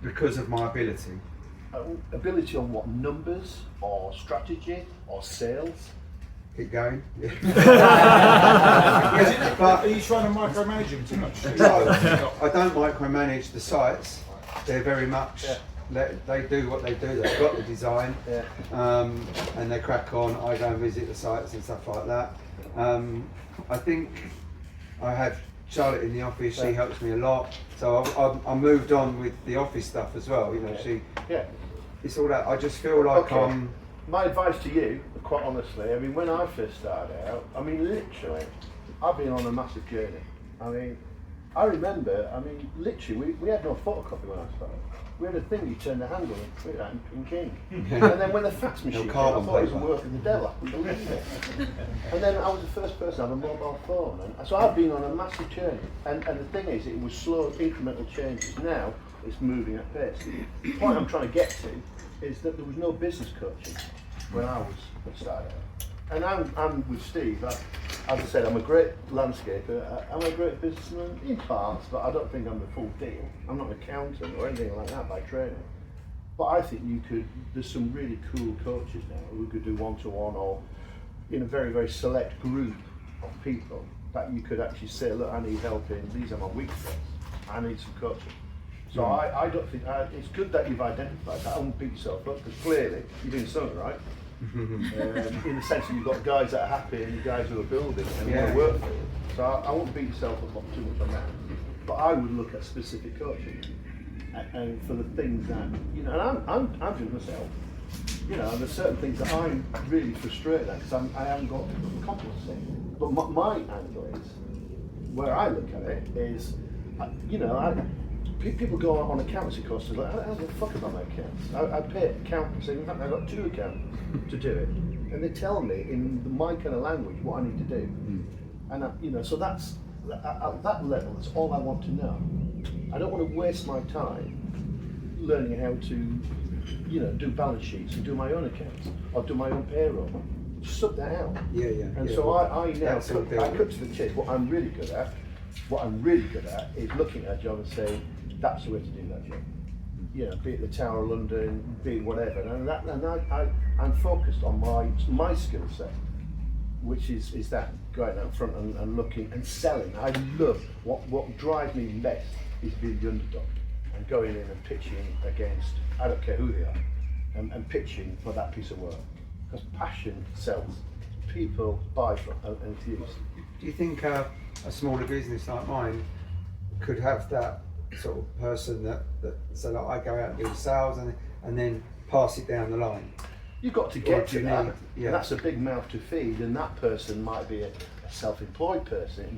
Because of my ability. Ability on what? Numbers, or strategy, or sales? Keep going. Are you trying to micromanage him too much? No, I don't micromanage the sites. They're very much, they do what they do. They've got the design, and they crack on. I go and visit the sites and stuff like that. I think I have Charlotte in the office. She helps me a lot. So I moved on with the office stuff as well. It's all that. I just feel like My advice to you, quite honestly, I mean, when I first started out, literally, I've been on a massive journey. I remember, I mean, literally, we had no photocopy when I started. We had a thing, you turn the handle and put it out in King. And then when the fax machine came, I carbon thought it was the paper. work of the devil, I couldn't believe it. And then I was the first person to have a mobile phone. And so I've been on a massive journey. And the thing is, it was slow, incremental changes. Now, it's moving at pace. The point I'm trying to get to is that there was no business coaching when I was started out. And I'm with Steve. As I said, I'm a great landscaper. I'm a great businessman in parts, but I don't think I'm the full deal. I'm not an accountant or anything like that by training. But I think there's some really cool coaches now who could do one-to-one or in a very, very select group of people that you could actually say, look, I need help in, these are my weak spots. I need some coaching. So I don't think, it's good that you've identified that. I won't beat yourself up because clearly you're doing something right. In the sense that you've got guys that are happy and guys who are building and want to work for you. So I won't beat yourself up too much on that. But I would look at specific coaching and for the things that, you know, and I'm doing myself. You know, and there's certain things that I'm really frustrated at because I haven't got competency. But my angle is, where I look at it is, you know, people go on accountancy courses like, I don't give a fuck about my accounts. I pay accountants, in fact I've got 2 accountants to do it. And they tell me in my kind of language what I need to do. And you know, so that's, at that level, that's all I want to know. I don't want to waste my time learning how to, you know, do balance sheets and do my own accounts or do my own payroll. Just sub that out. And so I now cut to the chase. What I'm really good at is looking at a job and saying, that's the way to do that job. You know, be it the Tower of London, be it whatever. And I'm focused on my skill set, which is that going out front and looking and selling. I love what drives me best is being the underdog and going in and pitching against, I don't care who they are, and pitching for that piece of work. Because passion sells. People buy from and it's used. Do you think a smaller business like mine could have that sort of person that so that I go out and do the sales and then pass it down the line? You've got to get to that. Yeah. And that's a big mouth to feed, and that person might be a self-employed person. It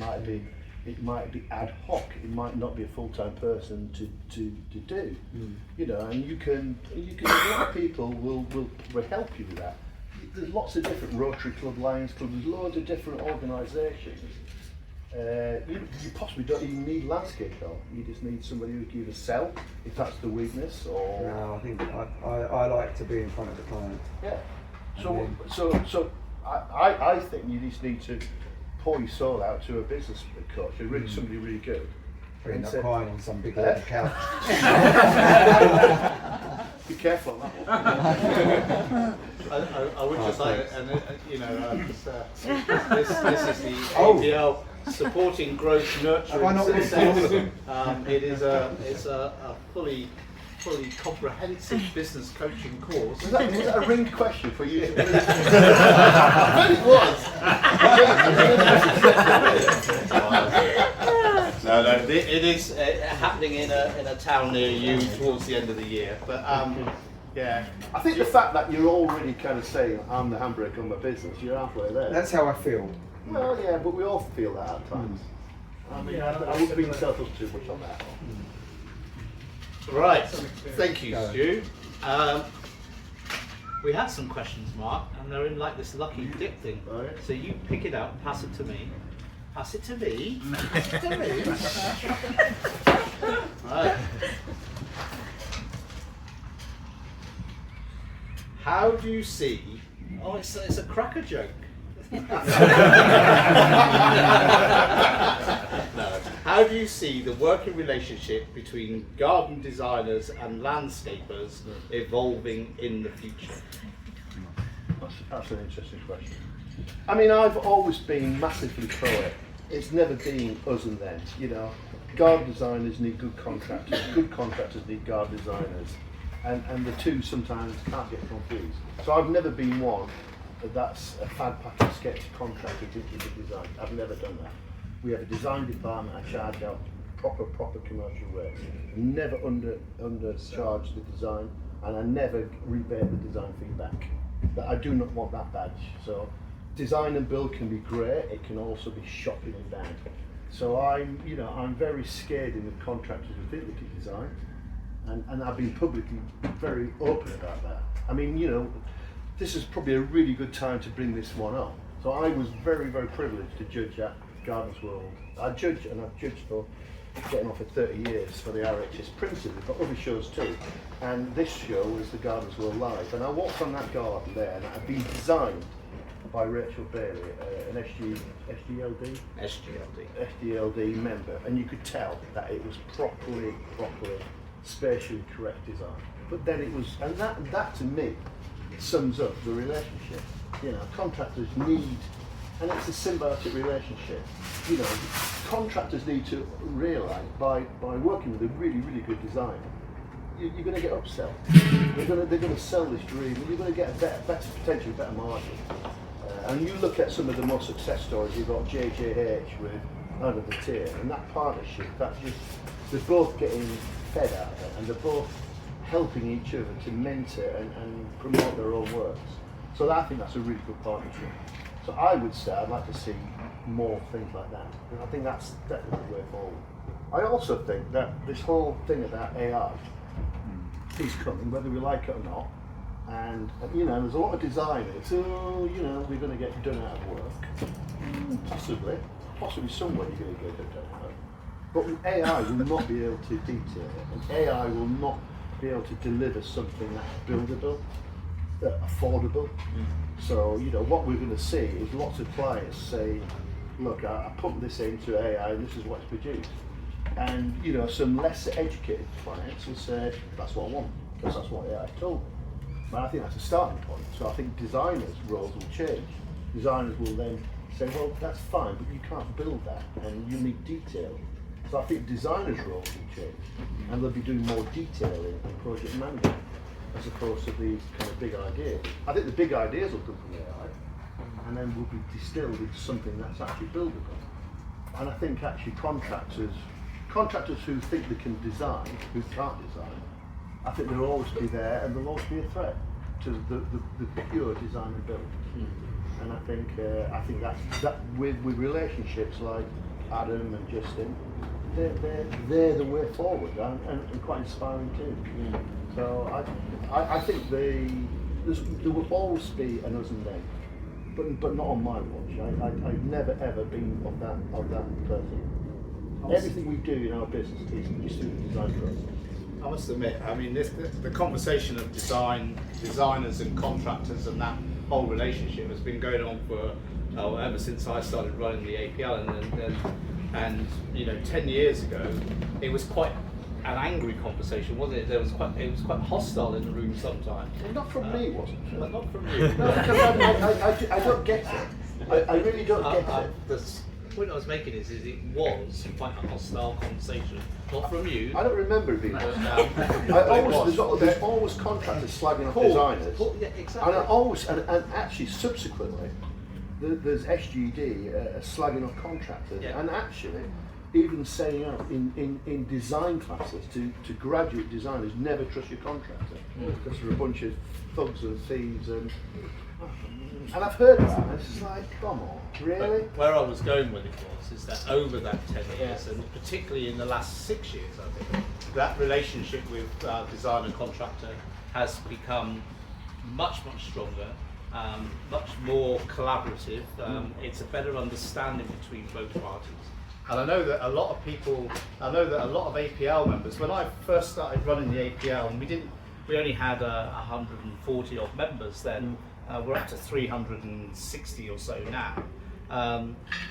might be ad hoc. It might not be a full-time person to do. You know, and you can a lot of people will help you with that. There's lots of different Rotary Club, Lions Club. There's loads of different organisations. You possibly don't even need landscape help. You just need somebody who can either sell, if that's the weakness, or... No, I think I like to be in front of the client. Yeah. So I think you just need to pour your soul out to a business coach, somebody really good. End up crying on some big leather couch. Be careful on that one. I would just like, and you know, this is the APL supporting growth, nurturing success. It is a fully comprehensive business coaching course. Was that a ringed question for you? I bet it was. No, it is happening in a town near you towards the end of the year. But yeah, I think the fact that you're already kind of saying, I'm the handbrake on my business, you're halfway there. That's how I feel. Well, yeah, but we all feel that at times. I mean, I wouldn't beat myself up too much on that. right. Thank you, Stu. We had some questions, Mark, and they're in like this lucky dip thing. Oh, yeah. So you pick it up, pass it to me. Pass it to me. Pass it to me. Right. How do you see? Oh, it's a cracker joke. No. How do you see the working relationship between garden designers and landscapers evolving in the future? That's an interesting question. I mean, I've always been massively pro it. It's never been us and them, you know. Garden designers need good contractors need garden designers. And the two sometimes can't get confused. So I've never been one that's a fad pattern sketch contractor to design. I've never done that. We have a design department. I charge out proper commercial rates. Never undercharge the design, and I never rebate the design feedback. But I do not want that badge. So design and build can be great. It can also be shopping and bad. So I'm very scared in the contractors who think they can design, and I've been publicly very open about that. I mean, this is probably a really good time to bring this one up. So I was very, very privileged to judge at Gardens World. I've judged for getting on for 30 years for the RHS principally, but other shows too. And this show was the Gardens World Live. And I walked on that garden there, and it had been designed by Rachel Bailey, an SDLD member, and you could tell that it was properly spatially correct design. But then it was, and that to me sums up the relationship. Contractors need, and it's a symbiotic relationship. Contractors need to realise by working with a really, really good designer, you're going to get upsell. They're going to sell this dream, and you're going to get a potentially better margin. And you look at some of the more success stories. You've got JJH with Under the Tier, and that partnership, they're both getting fed out of it, and they're both helping each other to mentor and promote their own works. So I think that's a really good partnership. So I would say I'd like to see more things like that. And I think that's definitely the way forward. I also think that this whole thing about AI is coming, whether we like it or not. And there's a lot of designers who, we're going to get done out of work. Possibly somewhere you're going to get done out of work. But AI will not be able to detail it, and AI will not be able to deliver something that's buildable, affordable. So what we're going to see is lots of clients say, look, I put this into AI and this is what's produced. And some less educated clients will say, that's what I want, because that's what AI told me. But I think that's a starting point. So I think designers' roles will change. Designers will then say, well, that's fine, but you can't build that, and you need detail. So I think designers' roles will change, and they'll be doing more detailing and project management, as opposed to these kind of big ideas. I think the big ideas will come from AI, and then will be distilled into something that's actually buildable. And I think actually contractors who think they can design, who can't design, I think they'll always be there, and they'll always be a threat to the pure design and build. And I think that with relationships like Adam and Justin, they're the way forward, and quite inspiring too. So I think there will always be an us and them, but not on my watch. I've never ever been of that person. Everything we do in our business is through the design process. I must admit, I mean, the conversation of designers and contractors and that whole relationship has been going on for ever since I started running the APL, and 10 years ago, it was quite an angry conversation, wasn't it? It was quite hostile in the room sometimes. Well, not from me, wasn't it? But not from you. No, because I don't get it. I really don't get it. The point I was making is it was quite a hostile conversation, not from you. I don't remember it being hostile. There's always contractors slagging off designers. Yeah, exactly. And actually subsequently, there's SGD slagging off contractors, Yeah. and actually even saying out in design classes to graduate designers, never trust your contractor because they're a bunch of thugs and thieves, and I've heard that, and it's like, come on, really? But where I was going with it is that over that 10 years, and particularly in the last 6 years, I think, that relationship with designer contractor has become much stronger, much more collaborative. It's a better understanding between both parties. And I know that a lot of APL members, when I first started running the APL, and we only had 140 odd members then. We're up to 360 or so now.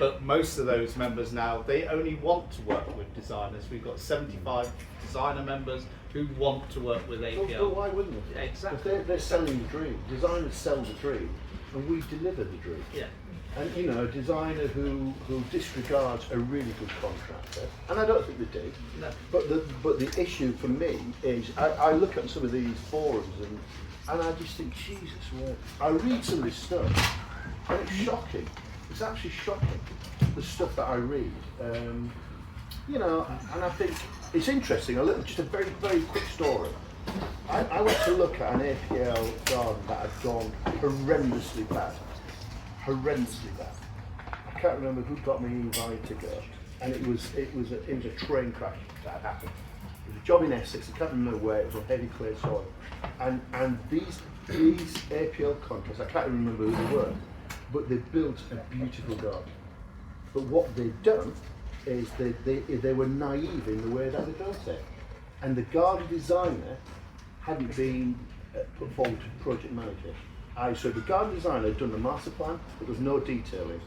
But most of those members now, they only want to work with designers. We've got 75 designer members who want to work with APL. Well, why wouldn't they? Yeah, exactly. Because they're selling the dream. Designers sell the dream, and we deliver the dream. Yeah. And a designer who disregards a really good contractor, and I don't think they do. No. But the issue for me is I look at some of these forums and I just think, Jesus, I read some of this stuff, and it's shocking. It's actually shocking, the stuff that I read. And I think it's interesting. Just a very, very quick story. I went to look at an APL garden that had gone horrendously bad. I can't remember who got me invited to go. and it was a train crash that happened. It was a job in Essex. I can't remember where. It was on heavy clay soil, and these APL contracts, I can't remember who they were, but they built a beautiful garden. But what they'd done is they were naive in the way that they built it, and the garden designer hadn't been put forward to project manager. So the garden designer had done the master plan, but there was no detailing.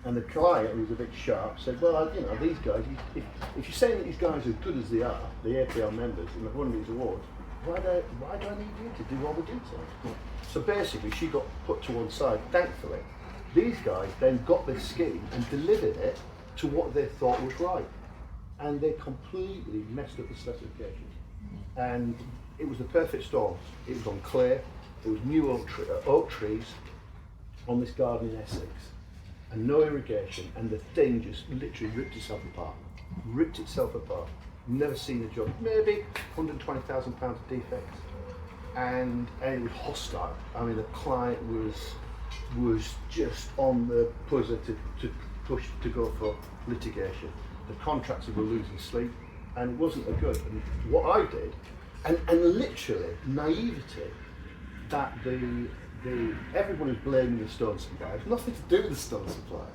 And the client, who was a bit sharp, said, well, you know, these guys, if you're saying that these guys are as good as they are, the APL members, and they've won these awards, why do I need you to do all the details? So basically, she got put to one side. Thankfully, these guys then got this scheme and delivered it to what they thought was right. And they completely messed up the specifications. And it was the perfect storm. It was on clay, there was new oak trees on this garden in Essex, and no irrigation, and the thing just literally ripped itself apart. Ripped itself apart. Never seen a job. Maybe £120,000 of defects, and it was hostile. I mean, the client was just on the buzzer to push to go for litigation. The contractors were losing sleep, and it wasn't a good. And what I did, and literally naivety, that everyone is blaming the stone supplier. It's nothing to do with the stone supplier.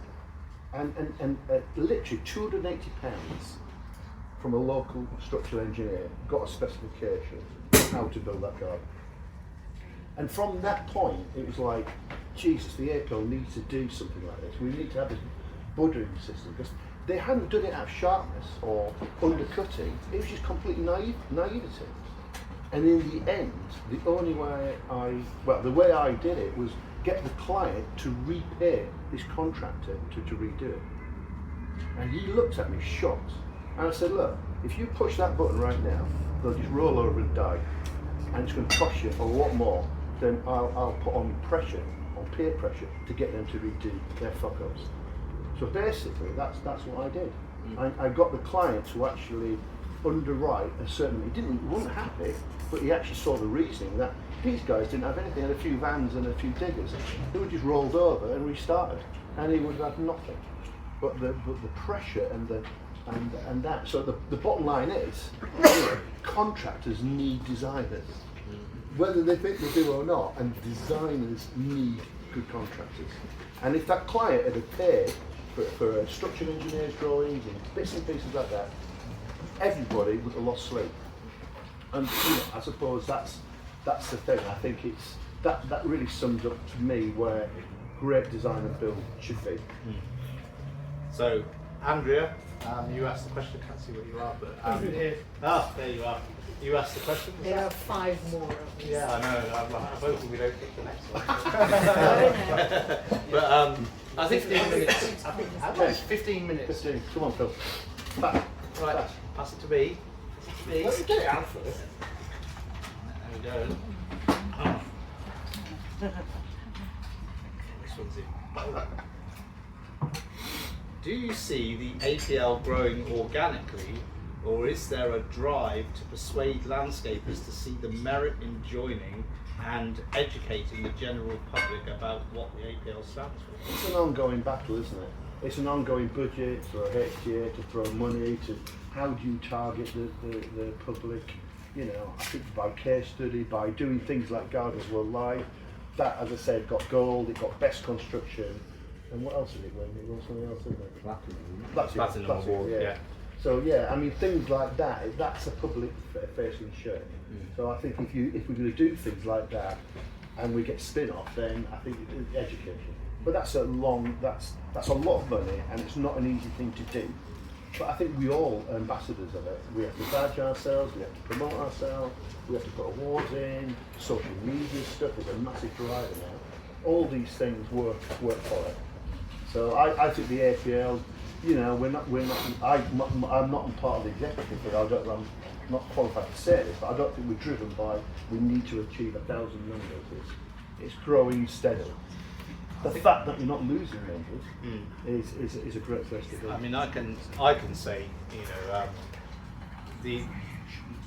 And literally £280 from a local structural engineer got a specification on how to build that garden. And from that point, it was like, Jesus, the APL needs to do something like this. We need to have this budding system, because they hadn't done it out of sharpness or undercutting. It was just complete naivety. And in the end, the only way the way I did it was get the client to repay this contractor to redo it. And he looked at me shocked. And I said, look, if you push that button right now, they'll just roll over and die. And it's going to cost you a lot more than I'll put on pressure, on peer pressure, to get them to redo their fuck-ups. So basically, that's what I did. I got the client to actually underwrite a certain, he wasn't happy, but he actually saw the reasoning that these guys didn't have anything, had a few vans and a few diggers. They were just rolled over and restarted, and he would have had nothing. But the pressure and that. So the bottom line is, contractors need designers, whether they think they do or not, and designers need good contractors. And if that client had paid for a structural engineer's drawings and bits and pieces like that, everybody would have lost sleep. And I suppose that's the thing. I think it's that really sums up to me where great design and build should be. So, Andrea, you asked the question. I can't see what you are, but there you are. You asked the question. There are 5 more of these. Yeah, I know. I'm hoping we don't pick the next one. No. But I think 15 minutes. I think how much? 15 minutes. 15. Come on, Phil. Back. right, pass it to me. Let me get it out first. There we go. Oh. This one's in. Do you see the APL growing organically, or is there a drive to persuade landscapers to see the merit in joining and educating the general public about what the APL stands for? It's an ongoing battle, isn't it? It's an ongoing budget for a HTA to throw money to. How do you target the public? You know, I think by case study, by doing things like Gardens World Live. That, as I said, got gold, it got best construction. And what else did it win? It won something else, didn't it? Platinum award, yeah. So yeah, I mean things like that. That's a public-facing show. So I think if we're going to do things like that, and we get spin-off, then I think education. But that's a lot of money, and it's not an easy thing to do. But I think we all are ambassadors of it. We have to badge ourselves, we have to promote ourselves, we have to put awards in, social media stuff is a massive driver now. All these things work for it. So I think the APL, you know, I'm not part of the executive, but I'm not qualified to say this, but I don't think we're driven by we need to achieve 1,000 members. It's growing steadily. The fact that you're not losing members is a great place to go. I mean, I can say, you know,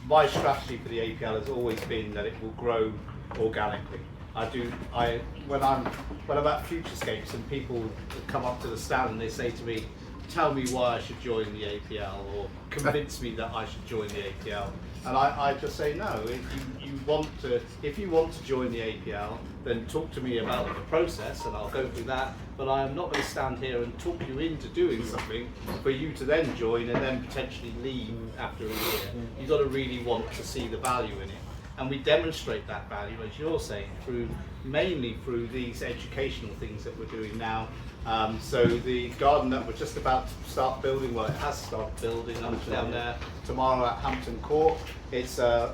my strategy for the APL has always been that it will grow organically. When I'm at Futurescapes and people come up to the stand and they say to me, tell me why I should join the APL or convince me that I should join the APL. And I just say no. If you want to join the APL, then talk to me about the process, and I'll go through that. But I am not going to stand here and talk you into doing something for you to then join and then potentially leave after a year. You've got to really want to see the value in it. And we demonstrate that value, as you're saying, mainly through these educational things that we're doing now. So the garden that we're just about to start building, well, it has started building down there tomorrow at Hampton Court. It's a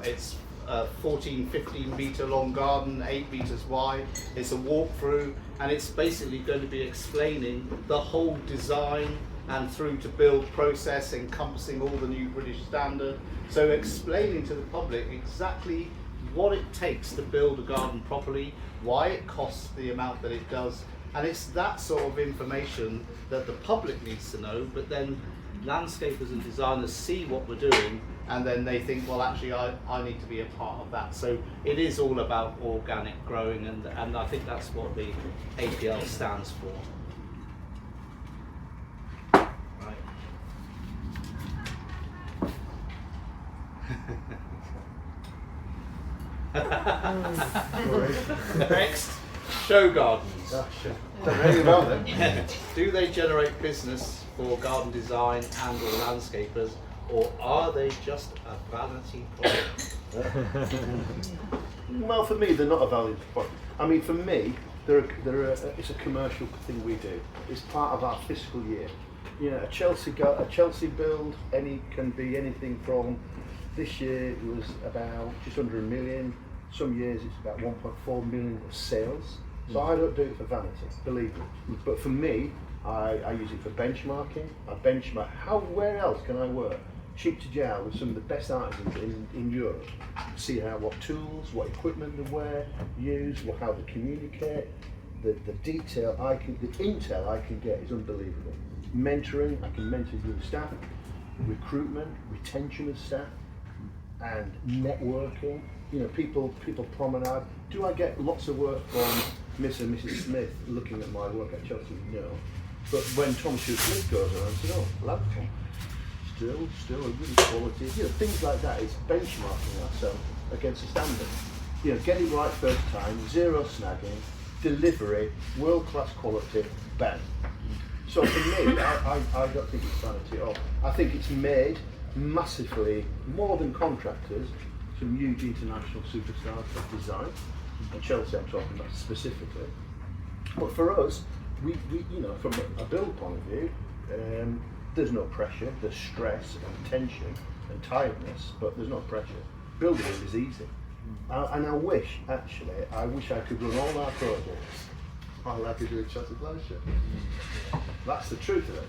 14-15 metre long garden, 8 metres wide. It's a walkthrough, and it's basically going to be explaining the whole design and through to build process, encompassing all the new British standard. So explaining to the public exactly what it takes to build a garden properly, why it costs the amount that it does, and it's that sort of information that the public needs to know, but then landscapers and designers see what we're doing, and then they think, well, actually I need to be a part of that. So it is all about organic growing, and I think that's what the APL stands for. Next, show gardens. Don't know anything about them. Do they generate business for garden design and or landscapers, or are they just a vanity product? Well, for me, they're not a valued product. I mean, for me, it's a commercial thing we do. It's part of our fiscal year. You know, a Chelsea build can be anything from, this year it was about just under $1 million. Some years it's about 1.4 million of sales. So I don't do it for vanity, believe me. But for me, I use it for benchmarking. I benchmark where else can I work cheek to jowl with some of the best artisans in Europe. See what tools, what equipment they use, how they communicate. The detail the intel I can get is unbelievable. Mentoring, I can mentor new staff, recruitment, retention of staff, and networking. You know, people promenade. Do I get lots of work from Miss and Mrs. Smith looking at my work at Chelsea? No. But when Tom Smith goes around and says, oh, Landform, still a really quality, you know, things like that. It's benchmarking ourselves against a standard. You know, get it right first time, zero snagging, delivery, world-class quality, bang. So for me, I don't think it's vanity at all. I think it's made massively, more than contractors, some huge international superstars of design, and Chelsea I'm talking about specifically. But for us, we you know, from a build point of view, there's no pressure, there's stress and tension and tiredness, but there's no pressure. Building it is easy. And I wish I could run all our projects like I do at Chelsea Flagship. That's the truth of it.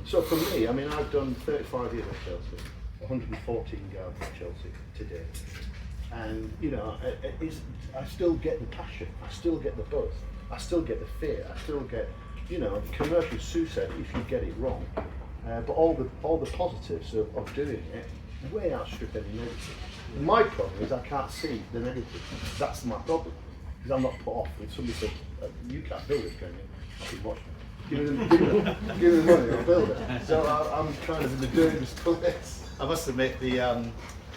So for me, I mean, I've done 35 years at Chelsea, 114 gardens at Chelsea today. And, you know, I still get the passion, I still get the buzz, I still get the fear, I still get, you know, commercial Sue said, if you get it wrong. But all the positives of doing it way outstrip any negative. My problem is I can't see the negative. That's my problem. Because I'm not put off when somebody says, you can't build it, can you? I keep watching. Give me the money, I'll build it. So I'm kind of in the dirtiest place. I must admit,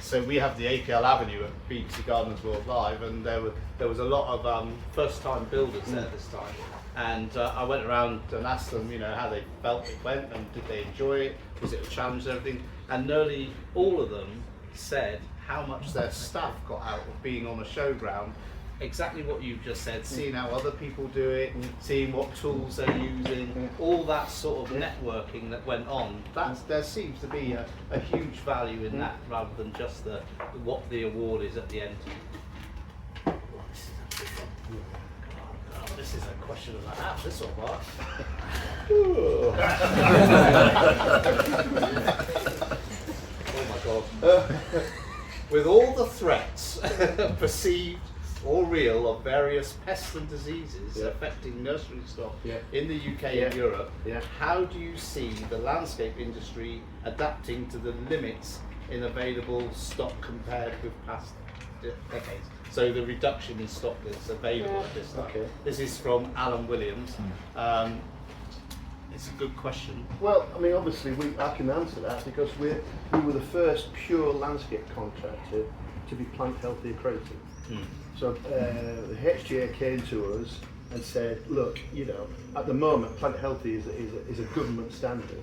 so we have the APL Avenue at BBC Gardens World Live, and there was a lot of first-time builders there this time. And I went around and asked them, you know, how they felt it went, and did they enjoy it? Was it a challenge and everything? And nearly all of them said how much their staff got out of being on a showground. Exactly what you've just said, seeing how other people do it, seeing what tools they're using, all that sort of networking that went on. There seems to be a huge value in that, rather than just what the award is at the end. This is a question of the half, this one, Mark. Oh my God. With all the threats, perceived or real, of various pests and diseases affecting nursery stock in the UK and Europe, how do you see the landscape industry adapting to the limits in available stock compared with past decades? So the reduction in stock that's available at this time. This is from Alan Williams. It's a good question. Well, I mean, obviously, I can answer that because we were the first pure landscape contractor to be plant healthy accredited. So the HTA came to us and said, look, you know, at the moment, plant healthy is a government standard.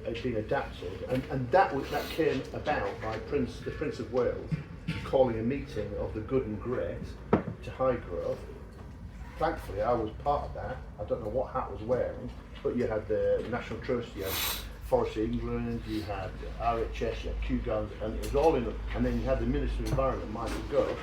It's been adapted, and that came about by the Prince of Wales calling a meeting of the good and great to high growth. Thankfully, I was part of that. I don't know what hat I was wearing, but you had the National Trust, you had Forest England, you had RHS, you had QGAN, and it was all in. And then you had the Minister of Environment, Michael Gove,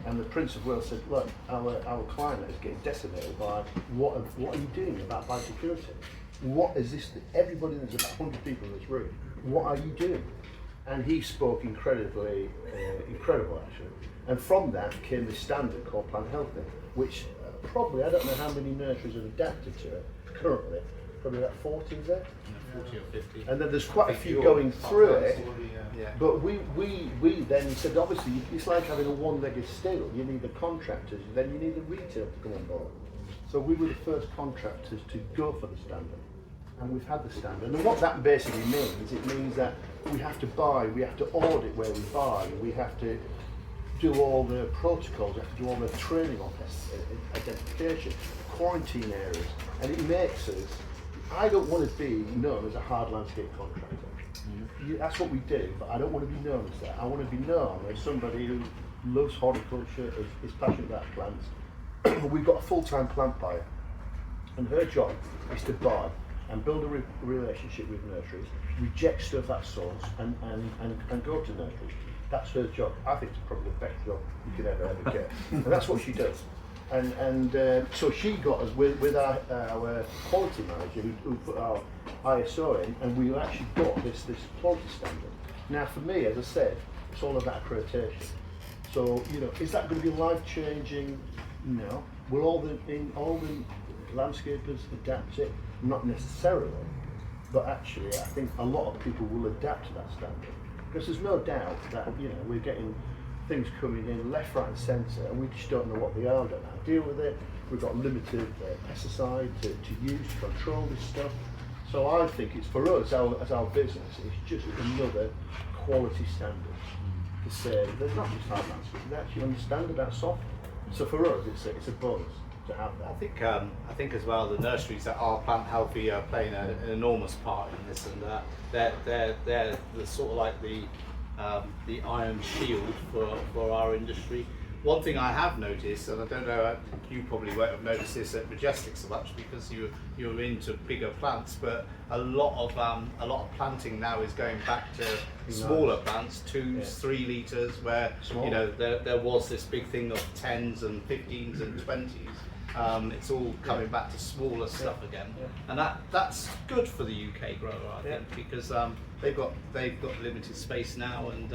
and the Prince of Wales said, look, our climate is getting decimated by what are you doing about biosecurity? What is this? Everybody, there's about 100 people in this room. What are you doing? And he spoke incredible actually. And from that came this standard called Plant Healthy, which probably, I don't know how many nurseries have adapted to it currently, probably about 40 is there? 40 or 50. And then there's quite a few going through it. Yeah. But we then said, obviously, it's like having a one-legged stool. You need the contractors, then you need the retail to come on board. So we were the first contractors to go for the standard. And we've had the standard. And what that basically means, it means that we have to buy, we have to audit where we buy, we have to do all the protocols, we have to do all the training on identification, quarantine areas. And it makes us, I don't want to be known as a hard landscape contractor. That's what we do, but I don't want to be known as that. I want to be known as somebody who loves horticulture, is passionate about plants. We've got a full-time plant buyer, and her job is to buy and build a relationship with nurseries, reject stuff at source, and go to nurseries. That's her job. I think it's probably the best job you could ever get, and that's what she does. And so she got us with our quality manager who put our ISO in, and we actually got this quality standard. Now, for me, as I said, it's all about accreditation. So, you know, is that going to be life-changing? No. Will all the landscapers adapt it? Not necessarily, but actually, I think a lot of people will adapt to that standard because there's no doubt that, you know, we're getting things coming in left, right, and centre, and we just don't know what they are. Don't know how to deal with it. We've got limited pesticide to use to control this stuff. So I think it's for us as our business, it's just another quality standard to say there's not just hard landscape, they actually understand about soft. So for us, it's a bonus to have that. I think as well the nurseries that are plant healthy are playing an enormous part in this, and they're the sort of like the iron shield for our industry. One thing I have noticed, and I don't know, you probably won't have noticed this at Majestic so much because you're into bigger plants, but a lot of planting now is going back to smaller plants, 2s, 3 litres, where you know there was this big thing of 10s and 15s and 20s. It's all coming back to smaller stuff again, and that's good for the UK grower, I think, because they've got limited space now, and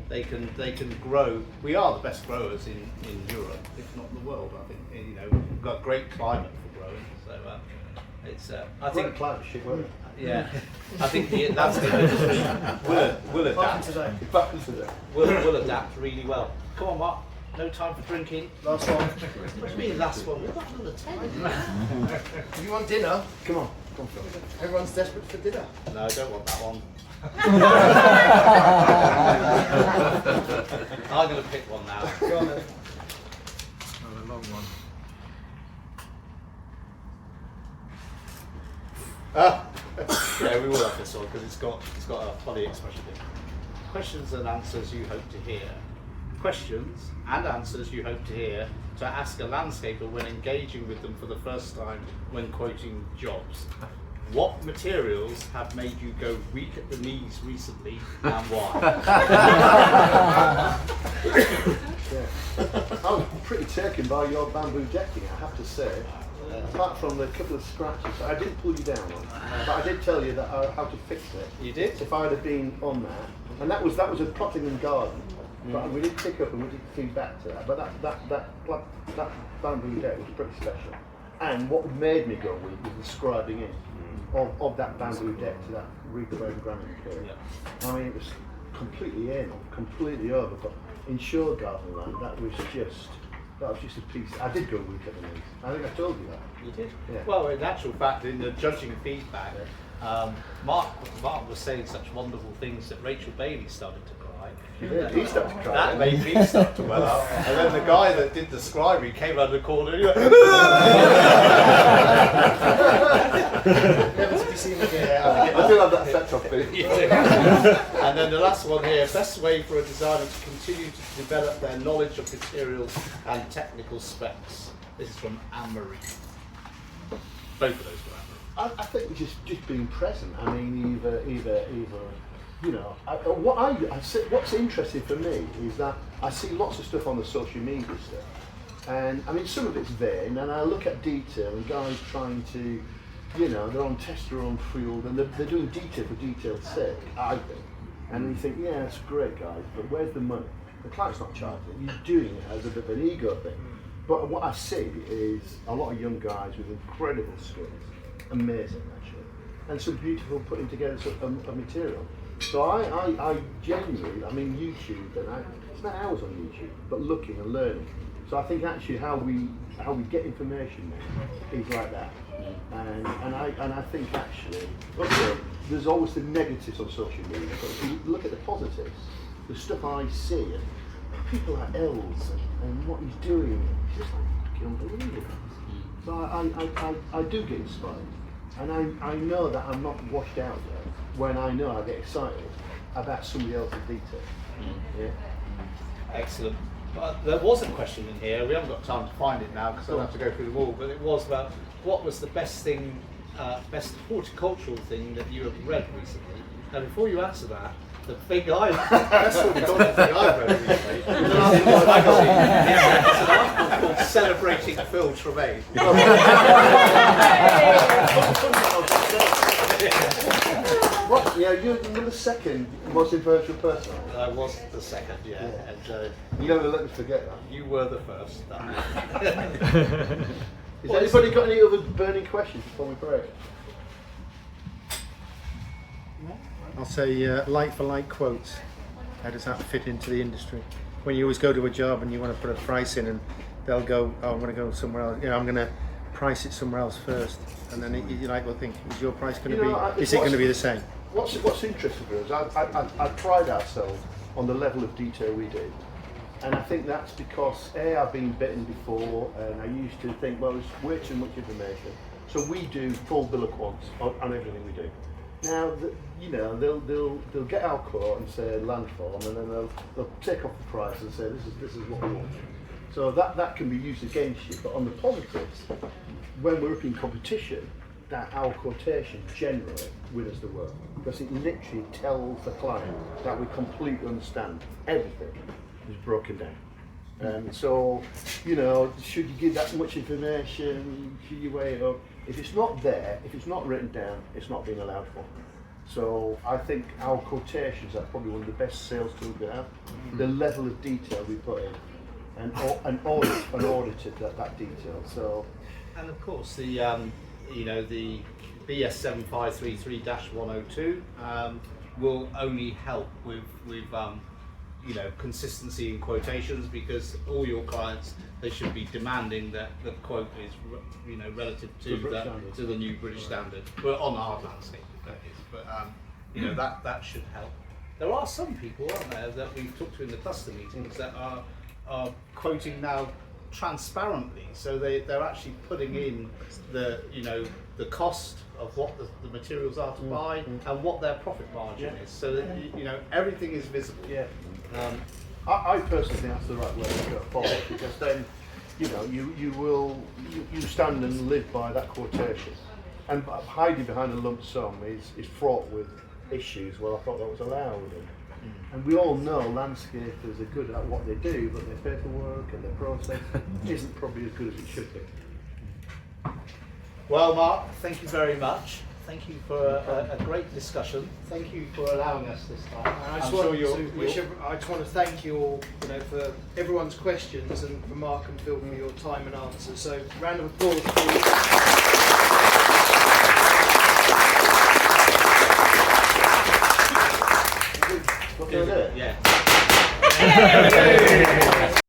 they can grow. We are the best growers in Europe, if not the world. I think, you know, we've got great climate for growing, so it's I think climate shit, won't it? yeah, I think the landscape industry will adapt. Will adapt really well. Come on, Mark. No time for drinking. Last one. What do you mean last one? We've got another 10. If you want dinner, Come on, Phil. everyone's desperate for dinner. No, I don't want that one. I'm going to pick one now. Go on then. Another long one. Yeah, we will have this one because it's got a funny expression in it. Questions and answers you hope to hear. Questions and answers you hope to hear to ask a landscaper when engaging with them for the first time when quoting jobs. What materials have made you go weak at the knees recently, and why? I was pretty taken by your bamboo decking, I have to say. Apart from the couple of scratches, I didn't pull you down on, but I did tell you that how to fix it. You did? If I'd have been on that, and that was a Pottingham garden, but we did pick up and we did feed back to that. But that bamboo deck was pretty special. And what made me go weak was the scribing in of that bamboo deck to that reclaimed granite material. Yeah. I mean, it was completely anal, completely over. But in shore garden land, that was just That was just a piece. I did go week at the knees. I think I told you that. You did? Yeah. Well, in actual fact, in the judging feedback, Mark was saying such wonderful things that Rachel Bailey started to cry. Yeah, he started to cry. That made me start to well up. And then the guy that did the scribing came around the corner and he went, Never to be seen again. I do have that effect off me. And then the last one here, best way for a designer to continue to develop their knowledge of materials and technical specs. This is from Anne-Marie. Both of those were Anne-Marie. I think just being present. I mean, either you know, what's interesting for me is that I see lots of stuff on the social media stuff, and I mean some of it's vain, and I look at detail and guys trying to, you know, they're on test their own field and they're doing detail for detail's sake, I think, and you think, yeah, it's great guys, but where's the money? The client's not charging. You're doing it as a bit of an ego thing. But what I see is a lot of young guys with incredible skills, amazing actually, and some beautiful putting together of material. So I genuinely, I mean YouTube, and I spend hours on YouTube, but looking and learning. So I think actually how we get information now is like that, and I think actually, okay, there's always the negatives on social media, but if you look at the positives, the stuff I see, and people like Els and what he's doing, it's just like fucking unbelievable. So I do get inspired, and I know that I'm not washed out yet when I know I get excited about somebody else's detail. Yeah. Excellent. But there was a question in here, we haven't got time to find it now because I'll have to go through the wall, but it was about what was the best thing, best horticultural thing that you have read recently. Now before you answer that, the thing best horticultural thing I've read recently is an article in the magazine. It's an article called Celebrating Phil Tremayne. What? Yeah, you're the second most influential person. I was the second, yeah. And You never let me forget that. you were the first. Has anybody got any other burning questions before we break? I'll say like for like quotes. How does that fit into the industry? When you always go to a job and you want to put a price in, and they'll go, "Oh, I'm going to go somewhere else. You know, I'm going to price it somewhere else first." And then you like, well, think, is your price going to be? Is it going to be the same? What's interesting for us, I pride ourselves on the level of detail we do. And I think that's because I've been bitten before, and I used to think, well, there's way too much information. So we do full bill of quants on everything we do. Now, you know, they'll get our quote and say Landform, and then they'll take off the price and say this is what we want. So that can be used against you. But on the positives, when we're up in competition, that our quotation generally wins the work, because it literally tells the client that we completely understand everything is broken down. So, you know, should you give that much information? Should you weigh it up? If it's not there, if it's not written down, it's not being allowed for. So I think our quotations are probably one of the best sales tools we have. The level of detail we put in, and audited that detail. So, And of course, the you know, the BS 7533-102 will only help with you know, consistency in quotations, because all your clients, they should be demanding that the quote is, you know, relative to the new British standard. Well, on the hard landscape, that is. But you know, that should help. There are some people, aren't there, that we've talked to in the cluster meetings that are quoting now transparently, so they're actually putting in the, you know, the cost of what the materials are to buy and what their profit margin is, so that you know, everything is visible. yeah. I personally think that's the right way to go forward, because then, you know, you stand and live by that quotation, and hiding behind a lump sum is fraught with issues. Well, I thought that was allowed, and we all know landscapers are good at what they do, but their paperwork and their process isn't probably as good as it should be. Well, Mark, thank you very much. Thank you for a great discussion. Thank you for allowing us this time. I just want to thank you all, you know, for everyone's questions, and for Mark and Phil for your time and answers. So, round of applause, please. What can I do? Yeah.